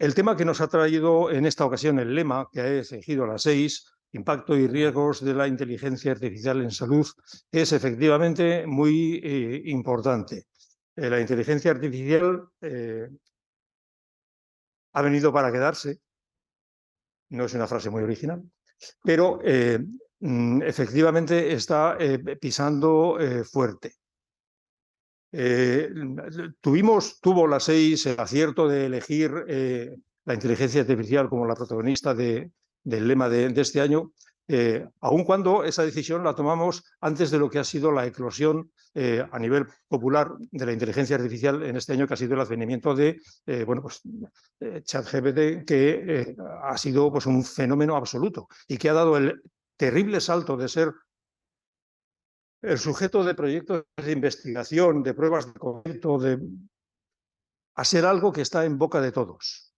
El tema que nos ha traído en esta ocasión el lema que ha elegido la 6, impacto y riesgos de la inteligencia artificial en salud, es efectivamente muy importante. La inteligencia artificial ha venido para quedarse, no es una frase muy original, pero efectivamente está pisando fuerte. Tuvo la 6 el acierto de elegir la inteligencia artificial como la protagonista del lema de este año, aun cuando esa decisión la tomamos antes de lo que ha sido la eclosión a nivel popular de la inteligencia artificial en este año, que ha sido el advenimiento de ChatGPT, que ha sido pues, un fenómeno absoluto y que ha dado el terrible salto de ser el sujeto de proyectos de investigación, de pruebas de concepto, a ser algo que está en boca de todos.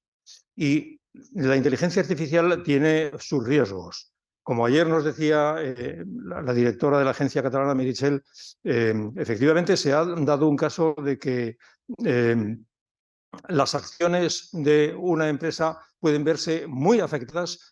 Y la inteligencia artificial tiene sus riesgos. Como ayer nos decía la directora de la Agencia Catalana, Meritxell, efectivamente se ha dado un caso de que las acciones de una empresa pueden verse muy afectadas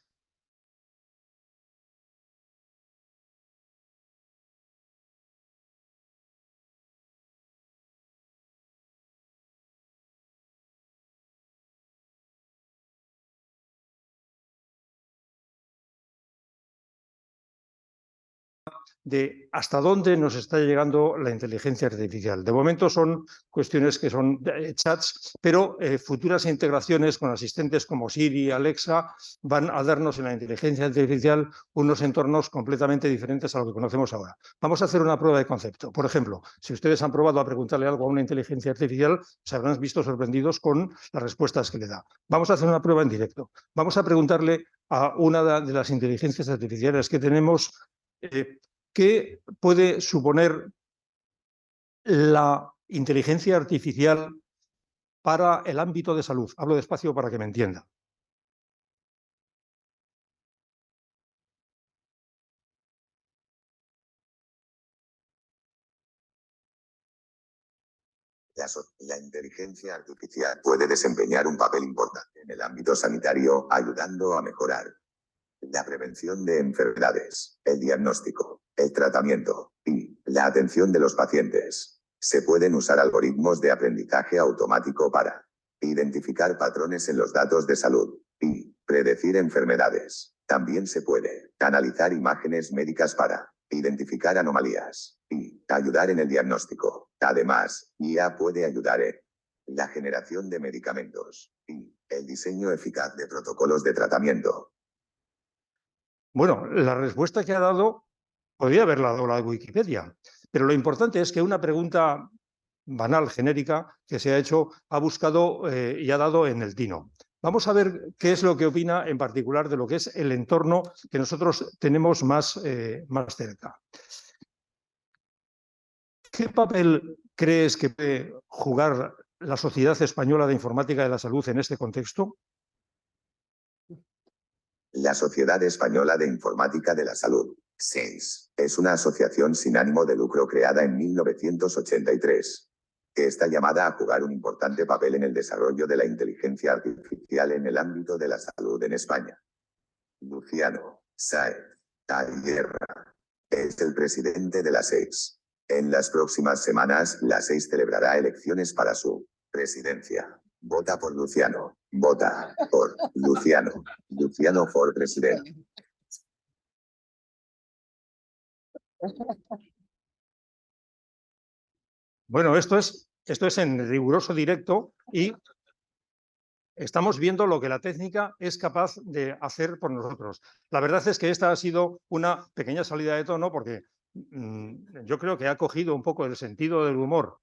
de hasta dónde nos está llegando la inteligencia artificial. De momento son cuestiones que son chats, pero futuras integraciones con asistentes como Siri y Alexa van a darnos en la inteligencia artificial unos entornos completamente diferentes a lo que conocemos ahora. Vamos a hacer una prueba de concepto. Por ejemplo, si ustedes han probado a preguntarle algo a una inteligencia artificial, se habrán visto sorprendidos con las respuestas que le da. Vamos a hacer una prueba en directo. Vamos a preguntarle a una de las inteligencias artificiales que tenemos ¿qué puede suponer la inteligencia artificial para el ámbito de salud? Hablo despacio para que me entienda. La inteligencia artificial puede desempeñar un papel importante en el ámbito sanitario, ayudando a mejorar la prevención de enfermedades, el diagnóstico, el tratamiento y la atención de los pacientes. Se pueden usar algoritmos de aprendizaje automático para identificar patrones en los datos de salud y predecir enfermedades. También se puede analizar imágenes médicas para identificar anomalías y ayudar en el diagnóstico. Además, IA puede ayudar en la generación de medicamentos y el diseño eficaz de protocolos de tratamiento. Bueno, la respuesta que ha dado podría haberla dado la Wikipedia, pero lo importante es que una pregunta banal, genérica, que se ha hecho, ha buscado y ha dado en el tino. Vamos a ver qué es lo que opina en particular de lo que es el entorno que nosotros tenemos más cerca. ¿Qué papel crees que puede jugar la Sociedad Española de Informática de la Salud en este contexto? La Sociedad Española de Informática de la Salud, SEIS, es una asociación sin ánimo de lucro creada en 1983, que está llamada a jugar un importante papel en el desarrollo de la inteligencia artificial en el ámbito de la salud en España. Luciano Sáez Tayerra es el presidente de la SEIS. En las próximas semanas, la SEIS celebrará elecciones para su presidencia. Vota por Luciano. Vota por Luciano. Luciano for presidente. Bueno, esto es en riguroso directo y estamos viendo lo que la técnica es capaz de hacer por nosotros. La verdad es que esta ha sido una pequeña salida de tono porque yo creo que ha cogido un poco el sentido del humor,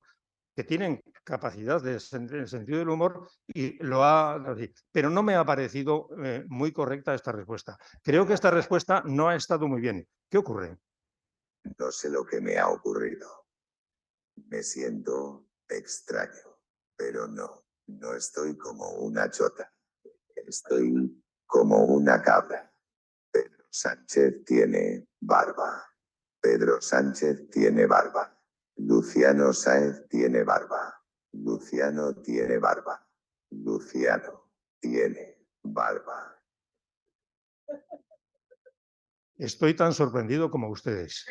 que tienen capacidad de sentido del humor y lo ha... Pero no me ha parecido muy correcta esta respuesta. Creo que esta respuesta no ha estado muy bien. ¿Qué ocurre? No sé lo que me ha ocurrido. Me siento extraño, pero no estoy como una chota. Estoy como una cabra. Pedro Sánchez tiene barba. Pedro Sánchez tiene barba. Luciano Sáez tiene barba. Luciano tiene barba. Luciano. tiene barba. Estoy tan sorprendido como ustedes.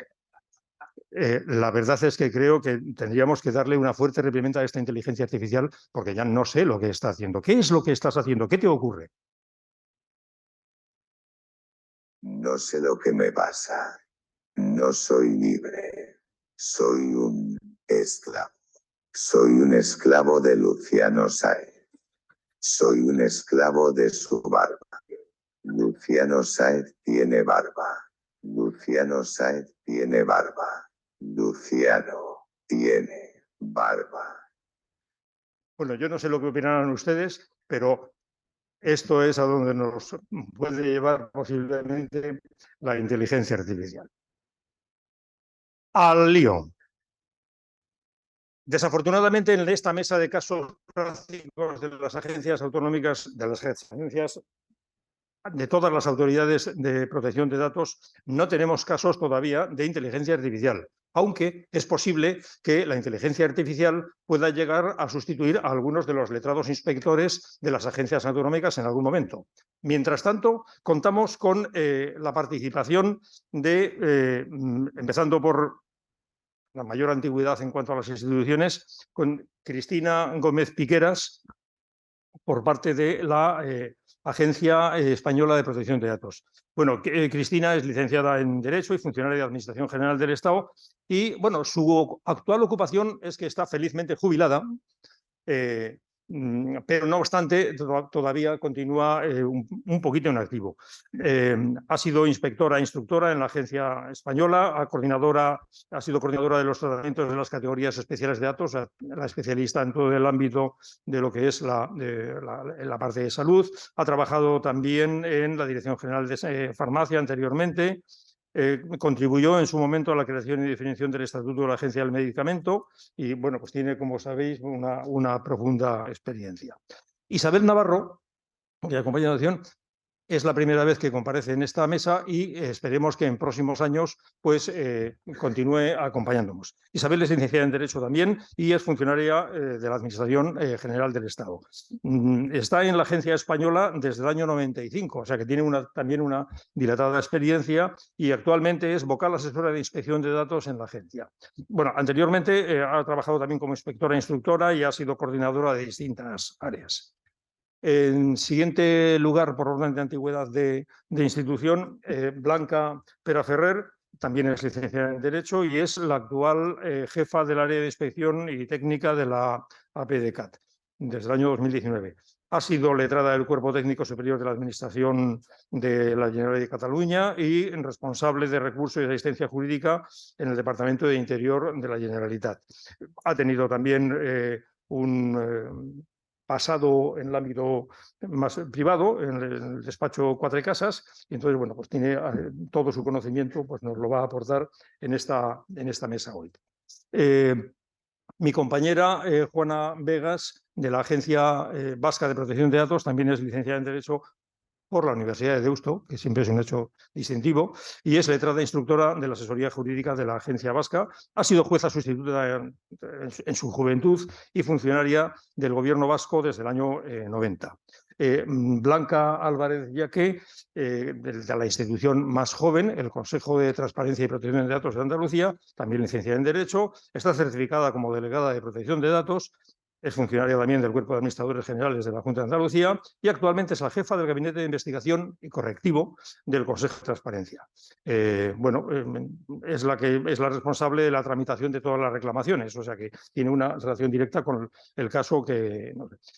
La verdad es que creo que tendríamos que darle una fuerte reprimenda a esta inteligencia artificial porque ya no sé lo que está haciendo. ¿Qué es lo que estás haciendo? ¿Qué te ocurre? No sé lo que me pasa. No soy libre. Soy un esclavo. Soy un esclavo de Luciano Sáez. Soy un esclavo de su barba. Luciano Sáez tiene barba. Luciano Sáez tiene barba. Luciano tiene barba. Bueno, yo no sé lo que opinarán ustedes, pero esto es a donde nos puede llevar posiblemente la inteligencia artificial. Al lío. Desafortunadamente, en esta mesa de casos prácticos de las agencias autonómicas, de todas las autoridades de protección de datos, no tenemos casos todavía de inteligencia artificial, aunque es posible que la inteligencia artificial pueda llegar a sustituir a algunos de los letrados inspectores de las agencias autonómicas en algún momento. Mientras tanto, contamos con la participación de, empezando por la mayor antigüedad en cuanto a las instituciones, con Cristina Gómez Piqueras, por parte de la Agencia Española de Protección de Datos. Bueno, Cristina es licenciada en Derecho y funcionaria de Administración General del Estado y, bueno, su actual ocupación es que está felizmente jubilada, pero no obstante todavía continúa un poquito en activo. Ha sido inspectora e instructora en la agencia española, ha sido coordinadora de los tratamientos de las categorías especiales de datos, la especialista en todo el ámbito de lo que es la parte de salud. Ha trabajado también en la Dirección General de Farmacia anteriormente. Contribuyó en su momento a la creación y definición del Estatuto de la Agencia del Medicamento y, bueno, pues tiene, como sabéis, una profunda experiencia. Isabel Navarro, que acompaña a continuación, es la primera vez que comparece en esta mesa y esperemos que en próximos años pues, continúe acompañándonos. Isabel es licenciada en Derecho también y es funcionaria de la Administración General del Estado. Está en la Agencia Española desde el año 95, o sea que tiene también una dilatada experiencia y actualmente es vocal asesora de inspección de datos en la agencia. Bueno, anteriormente ha trabajado también como inspectora e instructora y ha sido coordinadora de distintas áreas. En siguiente lugar, por orden de antigüedad de institución, Blanca Peraferrer, también es licenciada en Derecho y es la actual jefa del área de inspección y técnica de la APDCAT desde el año 2019. Ha sido letrada del Cuerpo Técnico Superior de la Administración de la Generalitat de Cataluña y responsable de recursos y asistencia jurídica en el Departamento de Interior de la Generalitat. Ha tenido también un pasado en el ámbito más privado, en el despacho Cuatro Casas, y entonces, bueno, pues tiene todo su conocimiento, pues nos lo va a aportar en esta mesa hoy. Mi compañera Juana Vegas, de la Agencia Vasca de Protección de Datos, también es licenciada en Derecho por la Universidad de Deusto, que siempre es un hecho distintivo, y es letrada instructora de la asesoría jurídica de la Agencia Vasca. Ha sido jueza sustituta en su juventud y funcionaria del Gobierno vasco desde el año 90. Blanca Álvarez Yaque, de la institución más joven, el Consejo de Transparencia y Protección de Datos de Andalucía, también licenciada en Derecho, está certificada como delegada de Protección de Datos. Es funcionaria también del Cuerpo de Administradores Generales de la Junta de Andalucía y actualmente es la jefa del Gabinete de Investigación y Correctivo del Consejo de Transparencia. Es la responsable de la tramitación de todas las reclamaciones, o sea que tiene una relación directa con el caso que...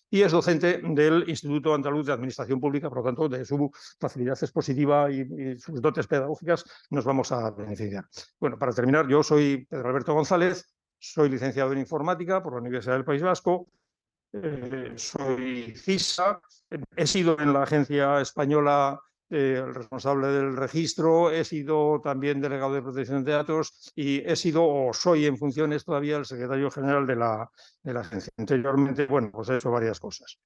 Y es docente del Instituto Andaluz de Administración Pública, por lo tanto, de su facilidad expositiva y sus dotes pedagógicas nos vamos a beneficiar. Bueno, para terminar, yo soy Pedro Alberto González. Soy licenciado en Informática por la Universidad del País Vasco, soy CISA, he sido en la Agencia Española el responsable del registro, he sido también delegado de protección de datos y he sido o soy en funciones todavía el secretario general de la agencia. Anteriormente, bueno, pues he hecho varias cosas.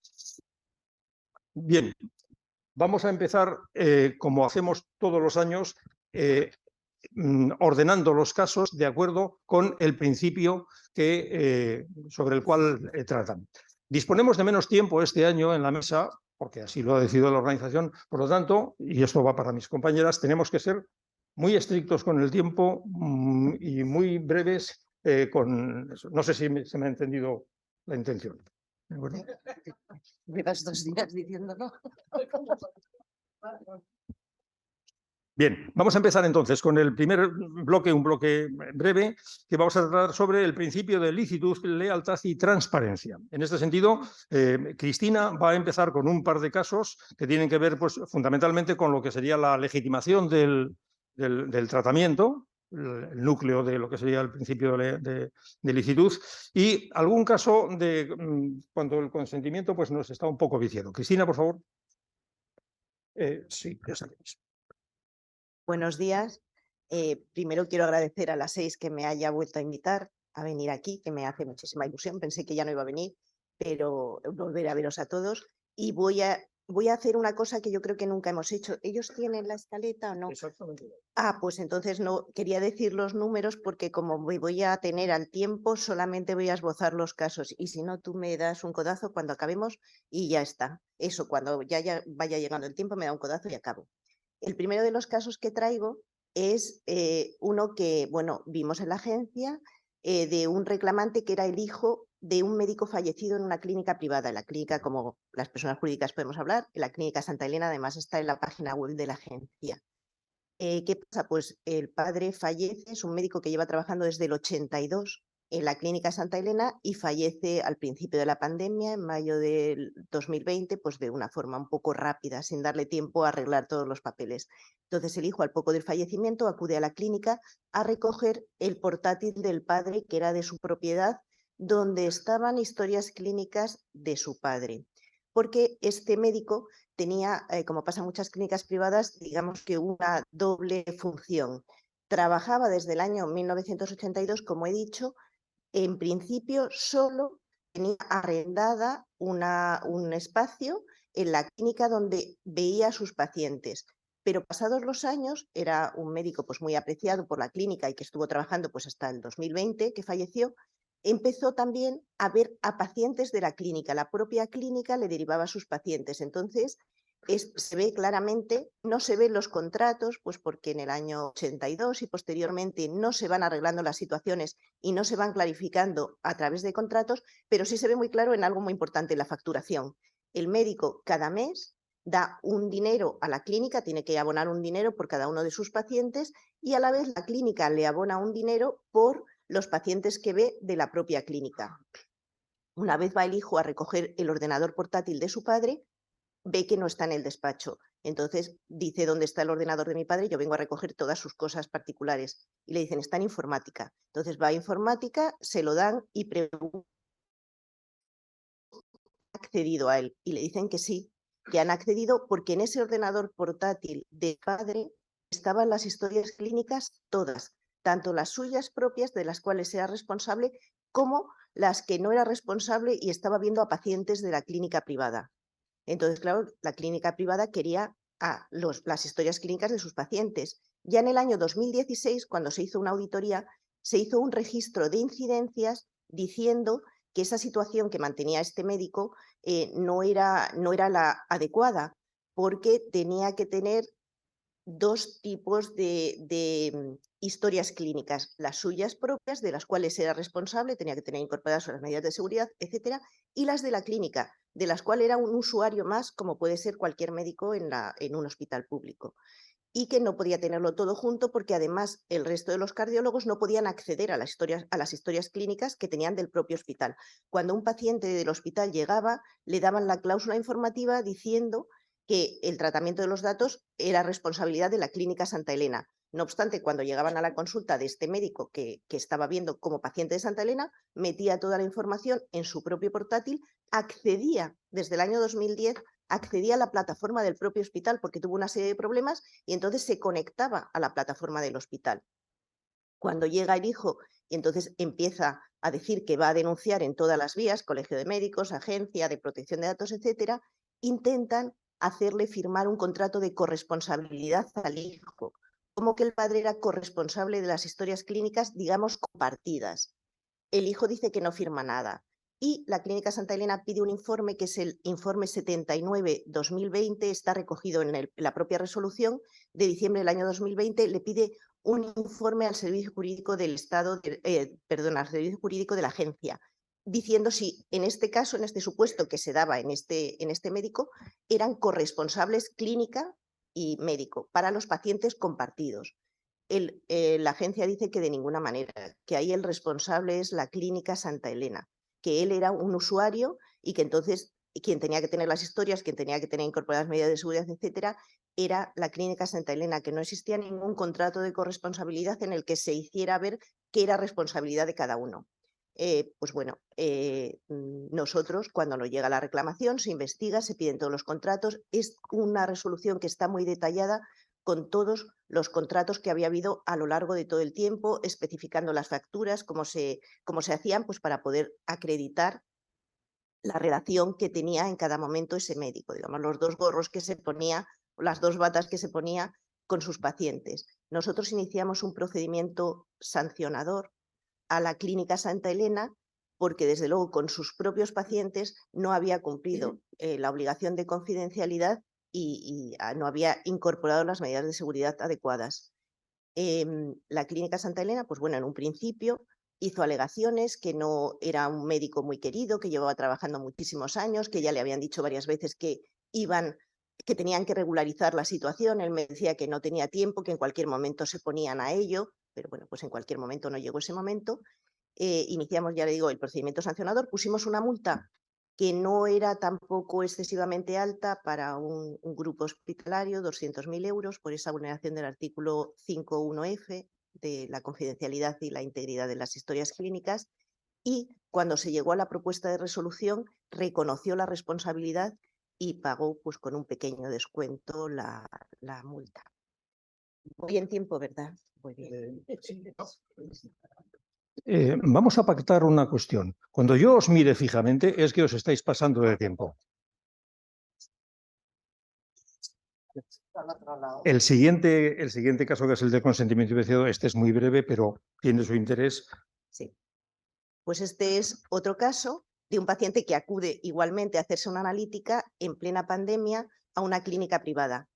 Bien, vamos a empezar, como hacemos todos los años, ordenando los casos de acuerdo con el principio sobre el cual tratan. Disponemos de menos tiempo este año en la mesa porque así lo ha decidido la organización. Por lo tanto, y esto va para mis compañeras, tenemos que ser muy estrictos con el tiempo y muy breves con eso. No sé si se me ha entendido la intención. ¿De acuerdo? Llevas 2 días diciéndolo. Bien, vamos a empezar entonces con el primer bloque, un bloque breve, que vamos a tratar sobre el principio de licitud, lealtad y transparencia. En este sentido, Cristina va a empezar con un par de casos que tienen que ver pues, fundamentalmente con lo que sería la legitimación del tratamiento, el núcleo de lo que sería el principio de licitud, y algún caso de cuando el consentimiento pues, nos está un poco viciado. Cristina, por favor. Sí, ya sabéis. Buenos días. Primero quiero agradecer a las 6 que me haya vuelto a invitar a venir aquí, que me hace muchísima ilusión. Pensé que ya no iba a venir, pero volveré a veros a todos. Y voy a hacer una cosa que yo creo que nunca hemos hecho. ¿Ellos tienen la escaleta o no? Exactamente. Pues entonces no quería decir los números porque como me voy a tener al tiempo, solamente voy a esbozar los casos. Y si no, tú me das un codazo cuando acabemos y ya está. Eso, cuando ya vaya llegando el tiempo, me da un codazo y acabo. El primero de los casos que traigo es uno que, bueno, vimos en la agencia de un reclamante que era el hijo de un médico fallecido en una clínica privada. En la clínica, como las personas jurídicas podemos hablar, en la clínica Santa Elena, además está en la página web de la agencia. ¿Qué pasa? Pues el padre fallece, es un médico que lleva trabajando desde el 82 en la clínica Santa Elena y fallece al principio de la pandemia, en mayo del 2020, pues de una forma un poco rápida, sin darle tiempo a arreglar todos los papeles. Entonces el hijo, al poco del fallecimiento, acude a la clínica a recoger el portátil del padre, que era de su propiedad, donde estaban historias clínicas de su padre. Porque este médico tenía, como pasa en muchas clínicas privadas, digamos que una doble función. Trabajaba desde el año 1982, como he dicho, en principio solo tenía arrendada un espacio en la clínica donde veía a sus pacientes. Pero pasados los años, era un médico pues, muy apreciado por la clínica y que estuvo trabajando pues, hasta el 2020, que falleció, empezó también a ver a pacientes de la clínica. La propia clínica le derivaba a sus pacientes. Entonces, se ve claramente, no se ven los contratos, pues porque en el año 82 y posteriormente no se van arreglando las situaciones y no se van clarificando a través de contratos, pero sí se ve muy claro en algo muy importante, la facturación. El médico cada mes da un dinero a la clínica, tiene que abonar un dinero por cada uno de sus pacientes y a la vez la clínica le abona un dinero por los pacientes que ve de la propia clínica. Una vez va el hijo a recoger el ordenador portátil de su padre, ve que no está en el despacho. Entonces dice, ¿dónde está el ordenador de mi padre? Yo vengo a recoger todas sus cosas particulares. Y le dicen, está en informática. Entonces va a informática, se lo dan y pregunta ¿ha accedido a él? Y le dicen que sí, que han accedido porque en ese ordenador portátil de padre estaban las historias clínicas todas, tanto las suyas propias, de las cuales era responsable, como las que no era responsable y estaba viendo a pacientes de la clínica privada. Entonces, claro, la clínica privada quería las historias clínicas de sus pacientes. Ya en el año 2016, cuando se hizo una auditoría, se hizo un registro de incidencias diciendo que esa situación que mantenía este médico no era la adecuada, porque tenía que tener 2 tipos de historias clínicas, las suyas propias, de las cuales era responsable, tenía que tener incorporadas las medidas de seguridad, etcétera, y las de la clínica, de las cuales era un usuario más, como puede ser cualquier médico en un hospital público. Y que no podía tenerlo todo junto porque además el resto de los cardiólogos no podían acceder a las historias clínicas que tenían del propio hospital. Cuando un paciente del hospital llegaba, le daban la cláusula informativa diciendo que el tratamiento de los datos era responsabilidad de la clínica Santa Elena. No obstante, cuando llegaban a la consulta de este médico que estaba viendo como paciente de Santa Elena, metía toda la información en su propio portátil, accedía desde el año 2010 accedía a la plataforma del propio hospital porque tuvo una serie de problemas y entonces se conectaba a la plataforma del hospital. Cuando llega el hijo y entonces empieza a decir que va a denunciar en todas las vías, colegio de médicos, agencia de protección de datos, etcétera, intentan hacerle firmar un contrato de corresponsabilidad al hijo, como que el padre era corresponsable de las historias clínicas, digamos, compartidas. El hijo dice que no firma nada. Y la Clínica Santa Elena pide un informe que es el informe 79-2020, está recogido en la propia resolución de diciembre del año 2020, le pide un informe al Servicio Jurídico del Estado, al Servicio Jurídico de la Agencia, diciendo si en este caso, en este supuesto que se daba en este médico, eran corresponsables clínica y médico para los pacientes compartidos. La agencia dice que de ninguna manera, que ahí el responsable es la Clínica Santa Elena, que él era un usuario y que entonces quien tenía que tener las historias, quien tenía que tener incorporadas medidas de seguridad, etcétera, era la Clínica Santa Elena, que no existía ningún contrato de corresponsabilidad en el que se hiciera ver qué era responsabilidad de cada uno. Pues bueno, nosotros cuando nos llega la reclamación se investiga, se piden todos los contratos, es una resolución que está muy detallada con todos los contratos que había habido a lo largo de todo el tiempo, especificando las facturas, cómo se hacían, pues para poder acreditar la relación que tenía en cada momento ese médico, digamos, los 2 gorros que se ponía, las 2 batas que se ponía con sus pacientes. Nosotros iniciamos un procedimiento sancionador a la Clínica Santa Elena porque, desde luego, con sus propios pacientes no había cumplido la obligación de confidencialidad y no había incorporado las medidas de seguridad adecuadas. La Clínica Santa Elena, pues bueno, en un principio hizo alegaciones que no era un médico muy querido, que llevaba trabajando muchísimos años, que ya le habían dicho varias veces que tenían que regularizar la situación. Él me decía que no tenía tiempo, que en cualquier momento se ponían a ello, pero bueno, pues en cualquier momento no llegó ese momento. Iniciamos, ya le digo, el procedimiento sancionador, pusimos una multa que no era tampoco excesivamente alta para un grupo hospitalario, 200.000 euros, por esa vulneración del artículo 5.1f de la confidencialidad y la integridad de las historias clínicas, y cuando se llegó a la propuesta de resolución reconoció la responsabilidad y pagó, pues, con un pequeño descuento la multa. Voy en tiempo, ¿verdad? Muy bien. Vamos a pactar una cuestión. Cuando yo os mire fijamente es que os estáis pasando de tiempo. El siguiente caso, que es el de consentimiento iniciado, este es muy breve, pero tiene su interés. Sí. Pues este es otro caso de un paciente que acude igualmente a hacerse una analítica en plena pandemia a una clínica privada.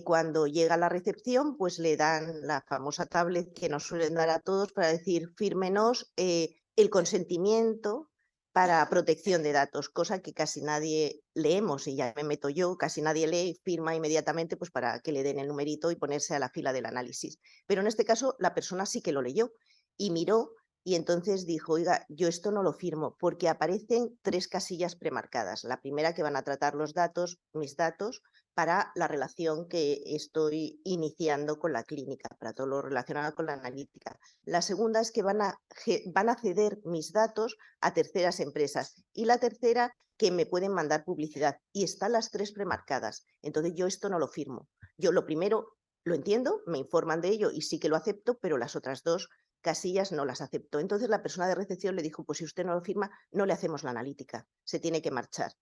Cuando llega a la recepción, pues le dan la famosa tablet que nos suelen dar a todos para decir fírmenos el consentimiento para protección de datos, cosa que casi nadie leemos, y ya me meto yo, casi nadie lee y firma inmediatamente pues para que le den el numerito y ponerse a la fila del análisis. Pero en este caso la persona sí que lo leyó y miró. Y entonces dijo, oiga, yo esto no lo firmo porque aparecen 3 casillas premarcadas. La primera, que van a tratar los datos, mis datos, para la relación que estoy iniciando con la clínica, para todo lo relacionado con la analítica. La segunda es que van a ceder mis datos a terceras empresas. Y la tercera, que me pueden mandar publicidad. Y están las 3 premarcadas. Entonces yo esto no lo firmo. Yo lo primero lo entiendo, me informan de ello y sí que lo acepto, pero las otras 2 casillas no las aceptó. Entonces la persona de recepción le dijo, pues si usted no lo firma, no le hacemos la analítica, se tiene que marchar.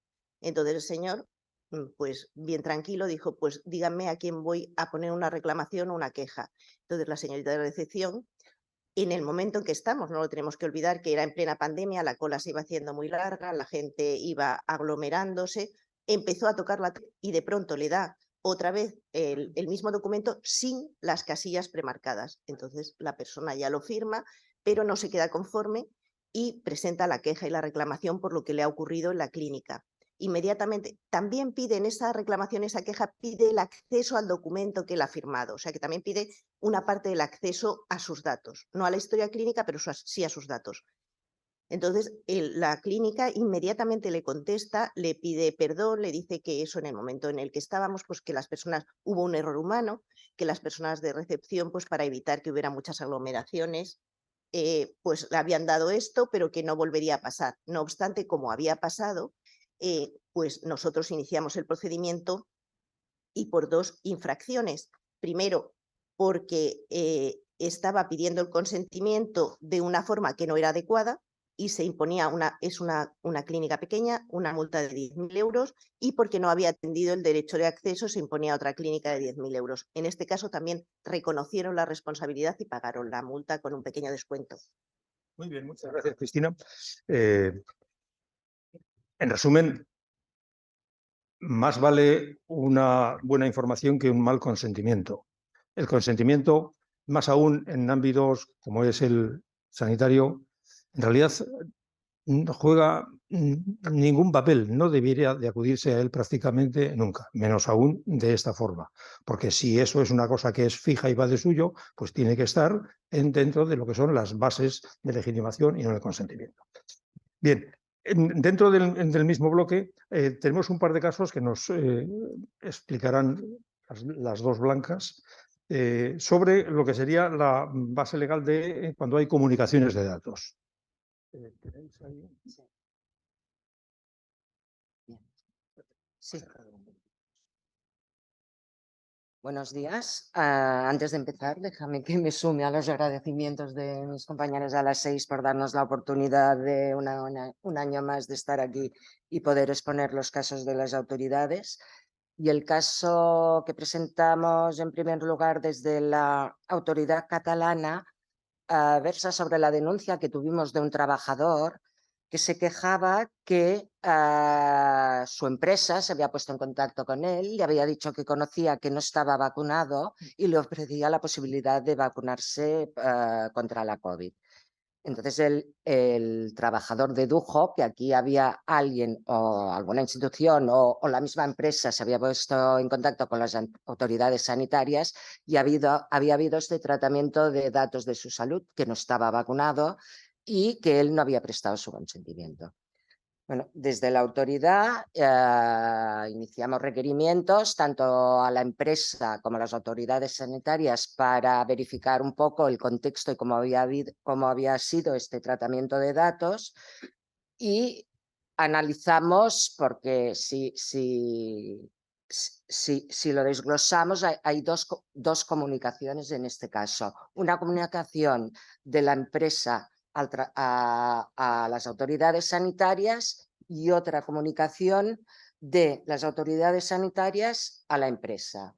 Entonces el señor, pues bien tranquilo, dijo, pues díganme a quién voy a poner una reclamación o una queja. Entonces la señorita de recepción, en el momento en que estamos, no lo tenemos que olvidar, que era en plena pandemia, la cola se iba haciendo muy larga, la gente iba aglomerándose, empezó a tocarla y de pronto le da otra vez el mismo documento sin las casillas premarcadas. Entonces la persona ya lo firma, pero no se queda conforme y presenta la queja y la reclamación por lo que le ha ocurrido en la clínica. Inmediatamente también pide en esa reclamación, esa queja, pide el acceso al documento que él ha firmado, o sea que también pide una parte del acceso a sus datos, no a la historia clínica, pero sí a sus datos. Entonces, la clínica inmediatamente le contesta, le pide perdón, le dice que eso, en el momento en el que estábamos, pues que las personas, hubo un error humano, que las personas de recepción, pues para evitar que hubiera muchas aglomeraciones, pues le habían dado esto, pero que no volvería a pasar. No obstante, como había pasado, pues nosotros iniciamos el procedimiento y por 2 infracciones. Primero, porque estaba pidiendo el consentimiento de una forma que no era adecuada y se imponía es una clínica pequeña, una multa de 10.000 euros, y porque no había atendido el derecho de acceso se imponía otra clínica de 10.000 euros. En este caso también reconocieron la responsabilidad y pagaron la multa con un pequeño descuento. Muy bien, muchas gracias, Cristina. En resumen, más vale una buena información que un mal consentimiento. El consentimiento, más aún en ámbitos como es el sanitario, en realidad no juega ningún papel, no debería de acudirse a él prácticamente nunca, menos aún de esta forma, porque si eso es una cosa que es fija y va de suyo, pues tiene que estar dentro de lo que son las bases de legitimación y no el consentimiento. Bien, dentro del mismo bloque tenemos un par de casos que nos explicarán las dos blancas sobre lo que sería la base legal de cuando hay comunicaciones de datos. ¿Tenéis ahí? Sí. Buenos días. Antes de empezar, déjame que me sume a los agradecimientos de mis compañeros a las 6 por darnos la oportunidad de un año más de estar aquí y poder exponer los casos de las autoridades. Y el caso que presentamos en primer lugar desde la autoridad catalana versa sobre la denuncia que tuvimos de un trabajador que se quejaba que su empresa se había puesto en contacto con él, le había dicho que conocía que no estaba vacunado y le ofrecía la posibilidad de vacunarse contra la COVID. Entonces el trabajador dedujo que aquí había alguien o alguna institución o la misma empresa se había puesto en contacto con las autoridades sanitarias y había habido este tratamiento de datos de su salud, que no estaba vacunado y que él no había prestado su consentimiento. Bueno, desde la autoridad iniciamos requerimientos tanto a la empresa como a las autoridades sanitarias para verificar un poco el contexto y cómo había sido este tratamiento de datos y analizamos, porque si lo desglosamos, hay dos comunicaciones en este caso. Una comunicación de la empresa a las autoridades sanitarias y otra comunicación de las autoridades sanitarias a la empresa.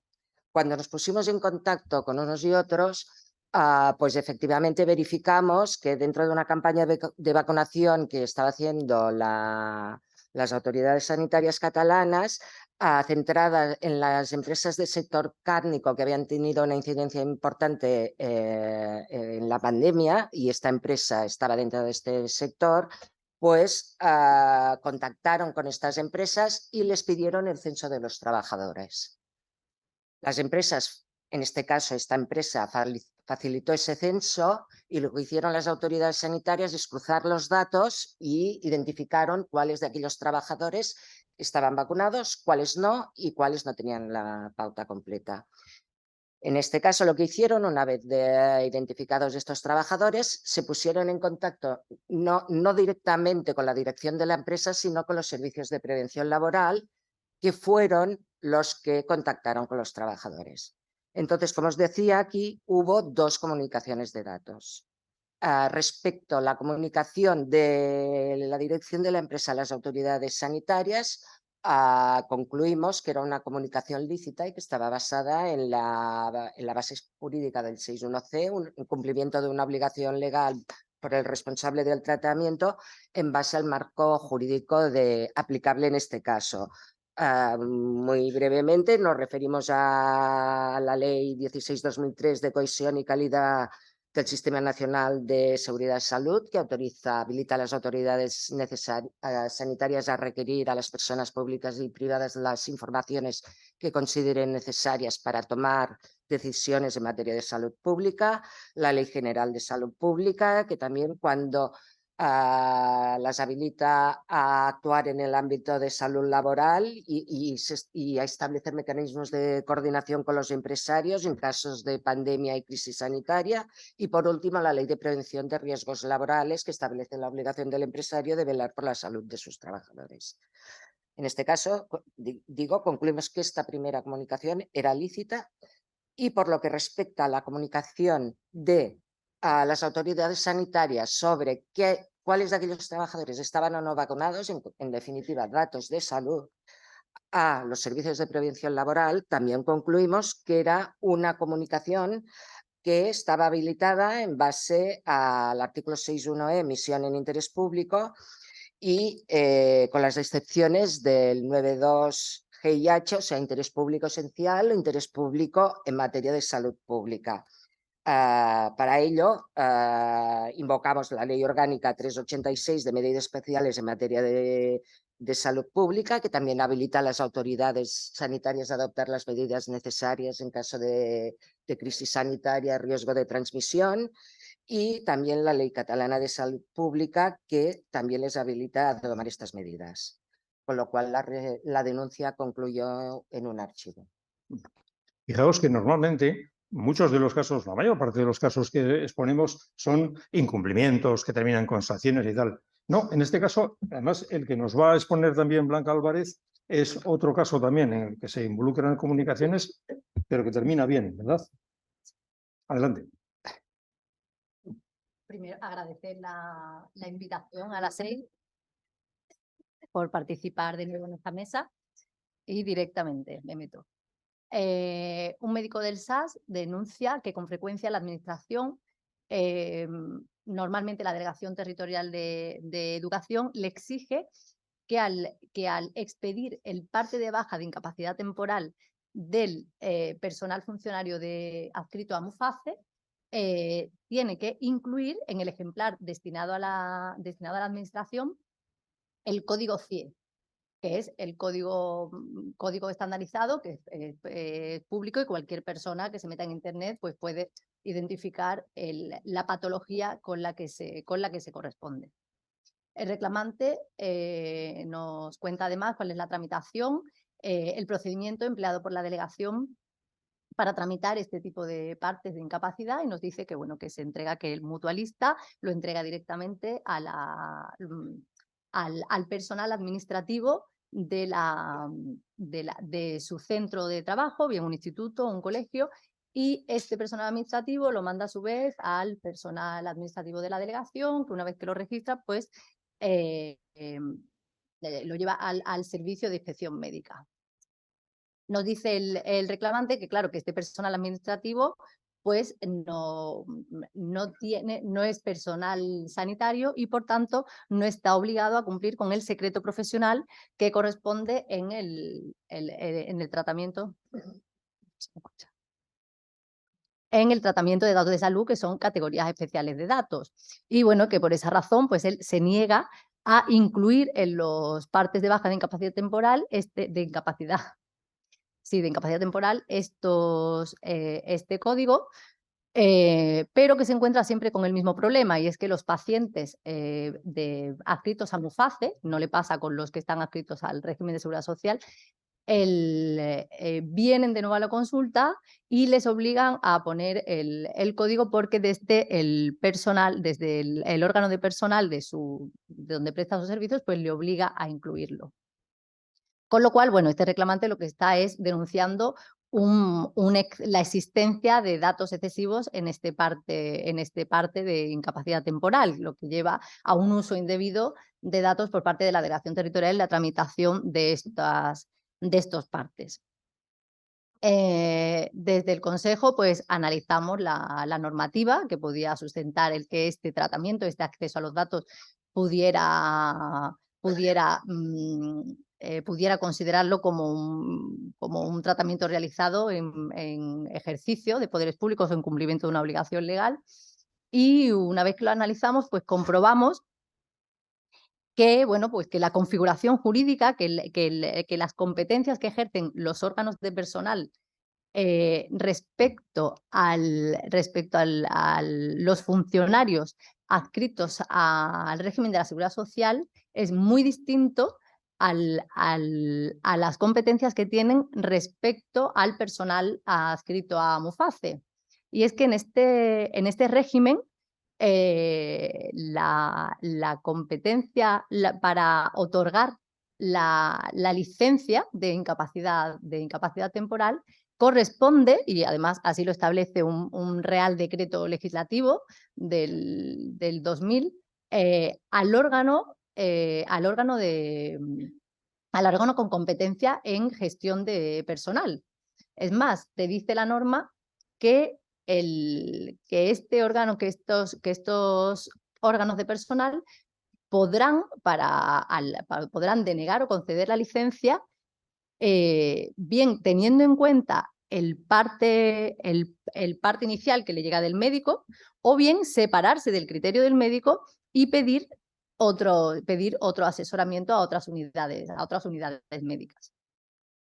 Cuando nos pusimos en contacto con unos y otros, pues efectivamente verificamos que dentro de una campaña de vacunación que estaba haciendo las autoridades sanitarias catalanas, centrada en las empresas del sector cárnico que habían tenido una incidencia importante en la pandemia, y esta empresa estaba dentro de este sector, pues contactaron con estas empresas y les pidieron el censo de los trabajadores. Las empresas, en este caso esta empresa, facilitó ese censo y lo que hicieron las autoridades sanitarias es cruzar los datos y identificaron cuáles de aquellos trabajadores estaban vacunados, cuáles no y cuáles no tenían la pauta completa. En este caso lo que hicieron, una vez identificados estos trabajadores, se pusieron en contacto no directamente con la dirección de la empresa, sino con los servicios de prevención laboral, que fueron los que contactaron con los trabajadores. Entonces, como os decía, aquí hubo dos comunicaciones de datos. Respecto a la comunicación de la dirección de la empresa a las autoridades sanitarias, concluimos que era una comunicación lícita y que estaba basada en la base jurídica del 61C, un cumplimiento de una obligación legal por el responsable del tratamiento en base al marco jurídico aplicable en este caso. Muy brevemente nos referimos a la Ley 16/2003 de cohesión y calidad del Sistema Nacional de Seguridad y Salud, que habilita a las autoridades sanitarias a requerir a las personas públicas y privadas las informaciones que consideren necesarias para tomar decisiones en materia de salud pública. La Ley General de Salud Pública, que también cuando las habilita a actuar en el ámbito de salud laboral y a establecer mecanismos de coordinación con los empresarios en casos de pandemia y crisis sanitaria. Y por último, la Ley de Prevención de Riesgos Laborales, que establece la obligación del empresario de velar por la salud de sus trabajadores. En este caso, concluimos que esta primera comunicación era lícita, y por lo que respecta a la comunicación de las autoridades sanitarias sobre cuáles de aquellos trabajadores estaban o no vacunados, en definitiva datos de salud, a los servicios de prevención laboral, también concluimos que era una comunicación que estaba habilitada en base al artículo 6.1e, misión en interés público, y con las excepciones del 9.2 GIH, o sea, interés público esencial o interés público en materia de salud pública. Para ello, invocamos la Ley Orgánica 386 de medidas especiales en materia de salud pública, que también habilita a las autoridades sanitarias a adoptar las medidas necesarias en caso de crisis sanitaria, riesgo de transmisión, y también la Ley Catalana de Salud Pública, que también les habilita a tomar estas medidas. Con lo cual, la denuncia concluyó en un archivo. Fijaos que normalmente muchos de los casos, la mayor parte de los casos que exponemos son incumplimientos que terminan con sanciones y tal. No, en este caso, además, el que nos va a exponer también Blanca Álvarez es otro caso también en el que se involucran comunicaciones, pero que termina bien, ¿verdad? Adelante. Primero, agradecer la invitación a las 6 por participar de nuevo en esta mesa y directamente me meto. Un médico del SAS denuncia que con frecuencia la administración, normalmente la Delegación Territorial de Educación, le exige que al expedir el parte de baja de incapacidad temporal del personal funcionario adscrito a MUFACE, tiene que incluir en el ejemplar destinado a la administración el código CIE, que es el código estandarizado, que es público, y cualquier persona que se meta en Internet pues puede identificar la patología con la que se corresponde. El reclamante nos cuenta además cuál es la tramitación, el procedimiento empleado por la delegación para tramitar este tipo de partes de incapacidad, y nos dice que, bueno, que se entrega, que el mutualista lo entrega directamente al personal administrativo de su centro de trabajo, bien un instituto o un colegio, y este personal administrativo lo manda a su vez al personal administrativo de la delegación, que una vez que lo registra, pues lo lleva al servicio de inspección médica. Nos dice el reclamante que, claro, que este personal administrativo pues no es personal sanitario y, por tanto, no está obligado a cumplir con el secreto profesional que corresponde en el tratamiento. En el tratamiento de datos de salud, que son categorías especiales de datos. Y bueno, que por esa razón pues él se niega a incluir en los partes de baja de incapacidad temporal, de incapacidad temporal, este código, pero que se encuentra siempre con el mismo problema, y es que los pacientes adscritos a MUFACE, no le pasa con los que están adscritos al régimen de seguridad social, vienen de nuevo a la consulta y les obligan a poner el código, porque desde el personal, desde el órgano de personal de donde presta sus servicios, pues le obliga a incluirlo. Con lo cual, bueno, este reclamante lo que está es denunciando la existencia de datos excesivos en este parte de incapacidad temporal, lo que lleva a un uso indebido de datos por parte de la Delegación Territorial en la tramitación de estos partes. Desde el Consejo pues analizamos la normativa que podía sustentar el que este tratamiento, este acceso a los datos pudiera considerarlo como un tratamiento realizado en ejercicio de poderes públicos o en cumplimiento de una obligación legal. Y una vez que lo analizamos, pues comprobamos que, bueno, pues que la configuración jurídica, que las competencias que ejercen los órganos de personal respecto a los funcionarios adscritos al régimen de la Seguridad Social es muy distinto a las competencias que tienen respecto al personal adscrito a MUFACE. Y es que en este régimen la competencia para otorgar la licencia de incapacidad temporal corresponde, y además así lo establece un Real Decreto Legislativo del 2000, al órgano con competencia en gestión de personal. Es más, te dice la norma que estos órganos de personal podrán denegar o conceder la licencia, bien teniendo en cuenta el parte inicial que le llega del médico, o bien separarse del criterio del médico y pedir otro asesoramiento a otras unidades médicas.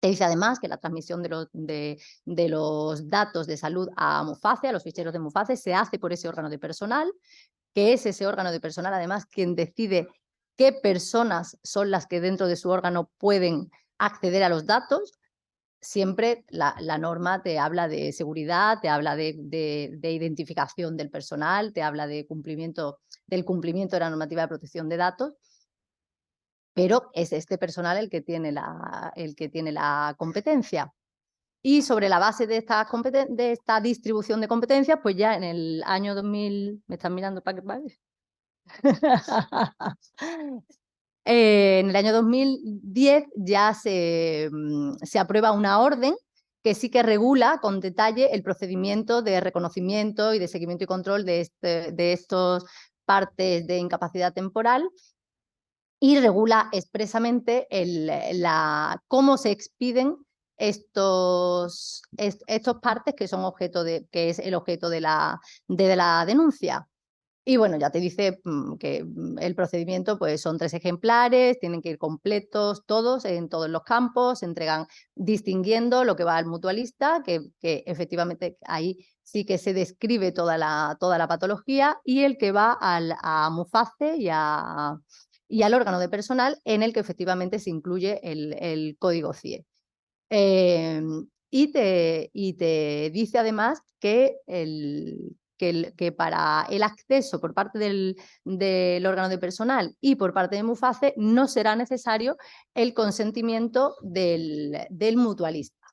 Se dice además que la transmisión de los datos de salud a Muface, a los ficheros de Muface, se hace por ese órgano de personal, que es ese órgano de personal además quien decide qué personas son las que dentro de su órgano pueden acceder a los datos. Siempre la norma te habla de seguridad, te habla de identificación del personal, te habla del cumplimiento de la normativa de protección de datos, pero es este personal el que tiene la competencia. Y sobre la base de esta distribución de competencias, pues ya en el año 2000, ¿me están mirando para que vaya? En el año 2010 ya se aprueba una orden que sí que regula con detalle el procedimiento de reconocimiento y de seguimiento y control de estos partes de incapacidad temporal, y regula expresamente cómo se expiden estos partes que son que es el objeto de la denuncia. Y bueno, ya te dice que el procedimiento pues son 3 ejemplares, tienen que ir completos todos en todos los campos, se entregan distinguiendo lo que va al mutualista, que efectivamente ahí sí que se describe toda la patología, y el que va a Muface y al órgano de personal, en el que efectivamente se incluye el código CIE. Y te dice además que para el acceso por parte del órgano de personal y por parte de Muface no será necesario el consentimiento del mutualista.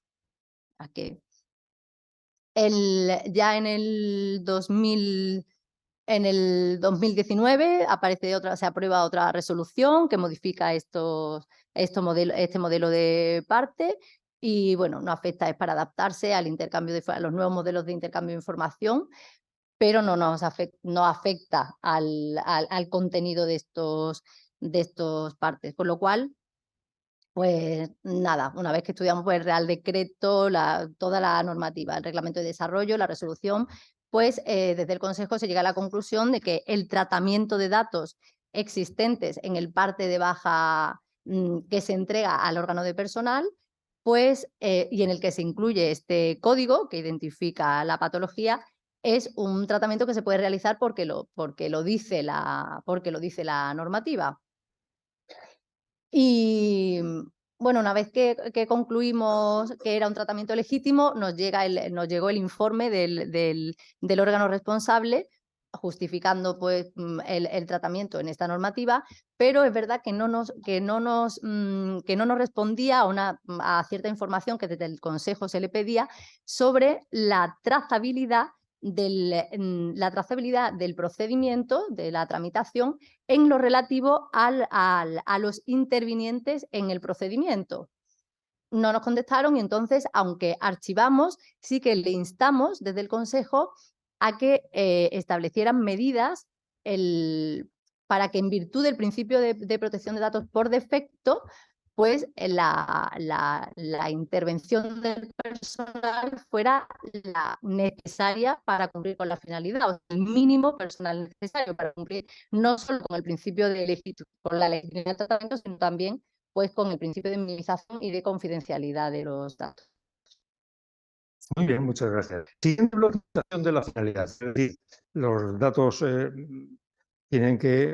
Ya en el 2019 se aprueba otra resolución que modifica este modelo de parte, y bueno, no afecta, es para adaptarse a los nuevos modelos de intercambio de información, pero no afecta al contenido de estos partes, con lo cual, pues nada, una vez que estudiamos pues, el Real Decreto, toda la normativa, el Reglamento de Desarrollo, la resolución, pues desde el Consejo se llega a la conclusión de que el tratamiento de datos existentes en el parte de baja que se entrega al órgano de personal, pues, y en el que se incluye este código que identifica la patología, es un tratamiento que se puede realizar porque lo dice la normativa. Y bueno, una vez que concluimos que era un tratamiento legítimo, nos llegó el informe del órgano responsable justificando pues, el tratamiento en esta normativa, pero es verdad que no nos respondía a cierta información que desde el Consejo se le pedía sobre la trazabilidad del procedimiento, de la tramitación, en lo relativo a los intervinientes en el procedimiento. No nos contestaron y entonces, aunque archivamos, sí que le instamos desde el Consejo a que establecieran medidas para que, en virtud del principio de protección de datos por defecto, pues la intervención del personal fuera la necesaria para cumplir con la finalidad, o sea, el mínimo personal necesario para cumplir no solo con el principio de con la legitimidad del tratamiento, sino también pues, con el principio de minimización y de confidencialidad de los datos. Muy bien, muchas gracias. Siguiendo la orientación de la finalidad, es decir, los datos tienen que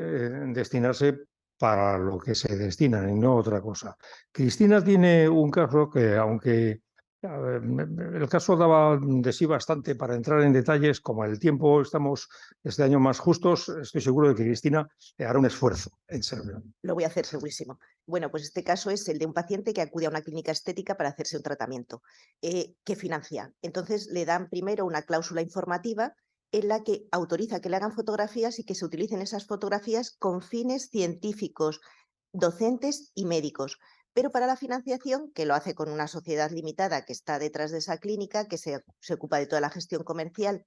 destinarse para lo que se destinan y no otra cosa. Cristina tiene un caso que, aunque el caso daba de sí bastante para entrar en detalles, como el tiempo estamos este año más justos, estoy seguro de que Cristina hará un esfuerzo en serlo. Lo voy a hacer segurísimo. Bueno, pues este caso es el de un paciente que acude a una clínica estética para hacerse un tratamiento que financia. Entonces le dan primero una cláusula informativa en la que autoriza que le hagan fotografías y que se utilicen esas fotografías con fines científicos, docentes y médicos. Pero para la financiación, que lo hace con una sociedad limitada que está detrás de esa clínica, que se ocupa de toda la gestión comercial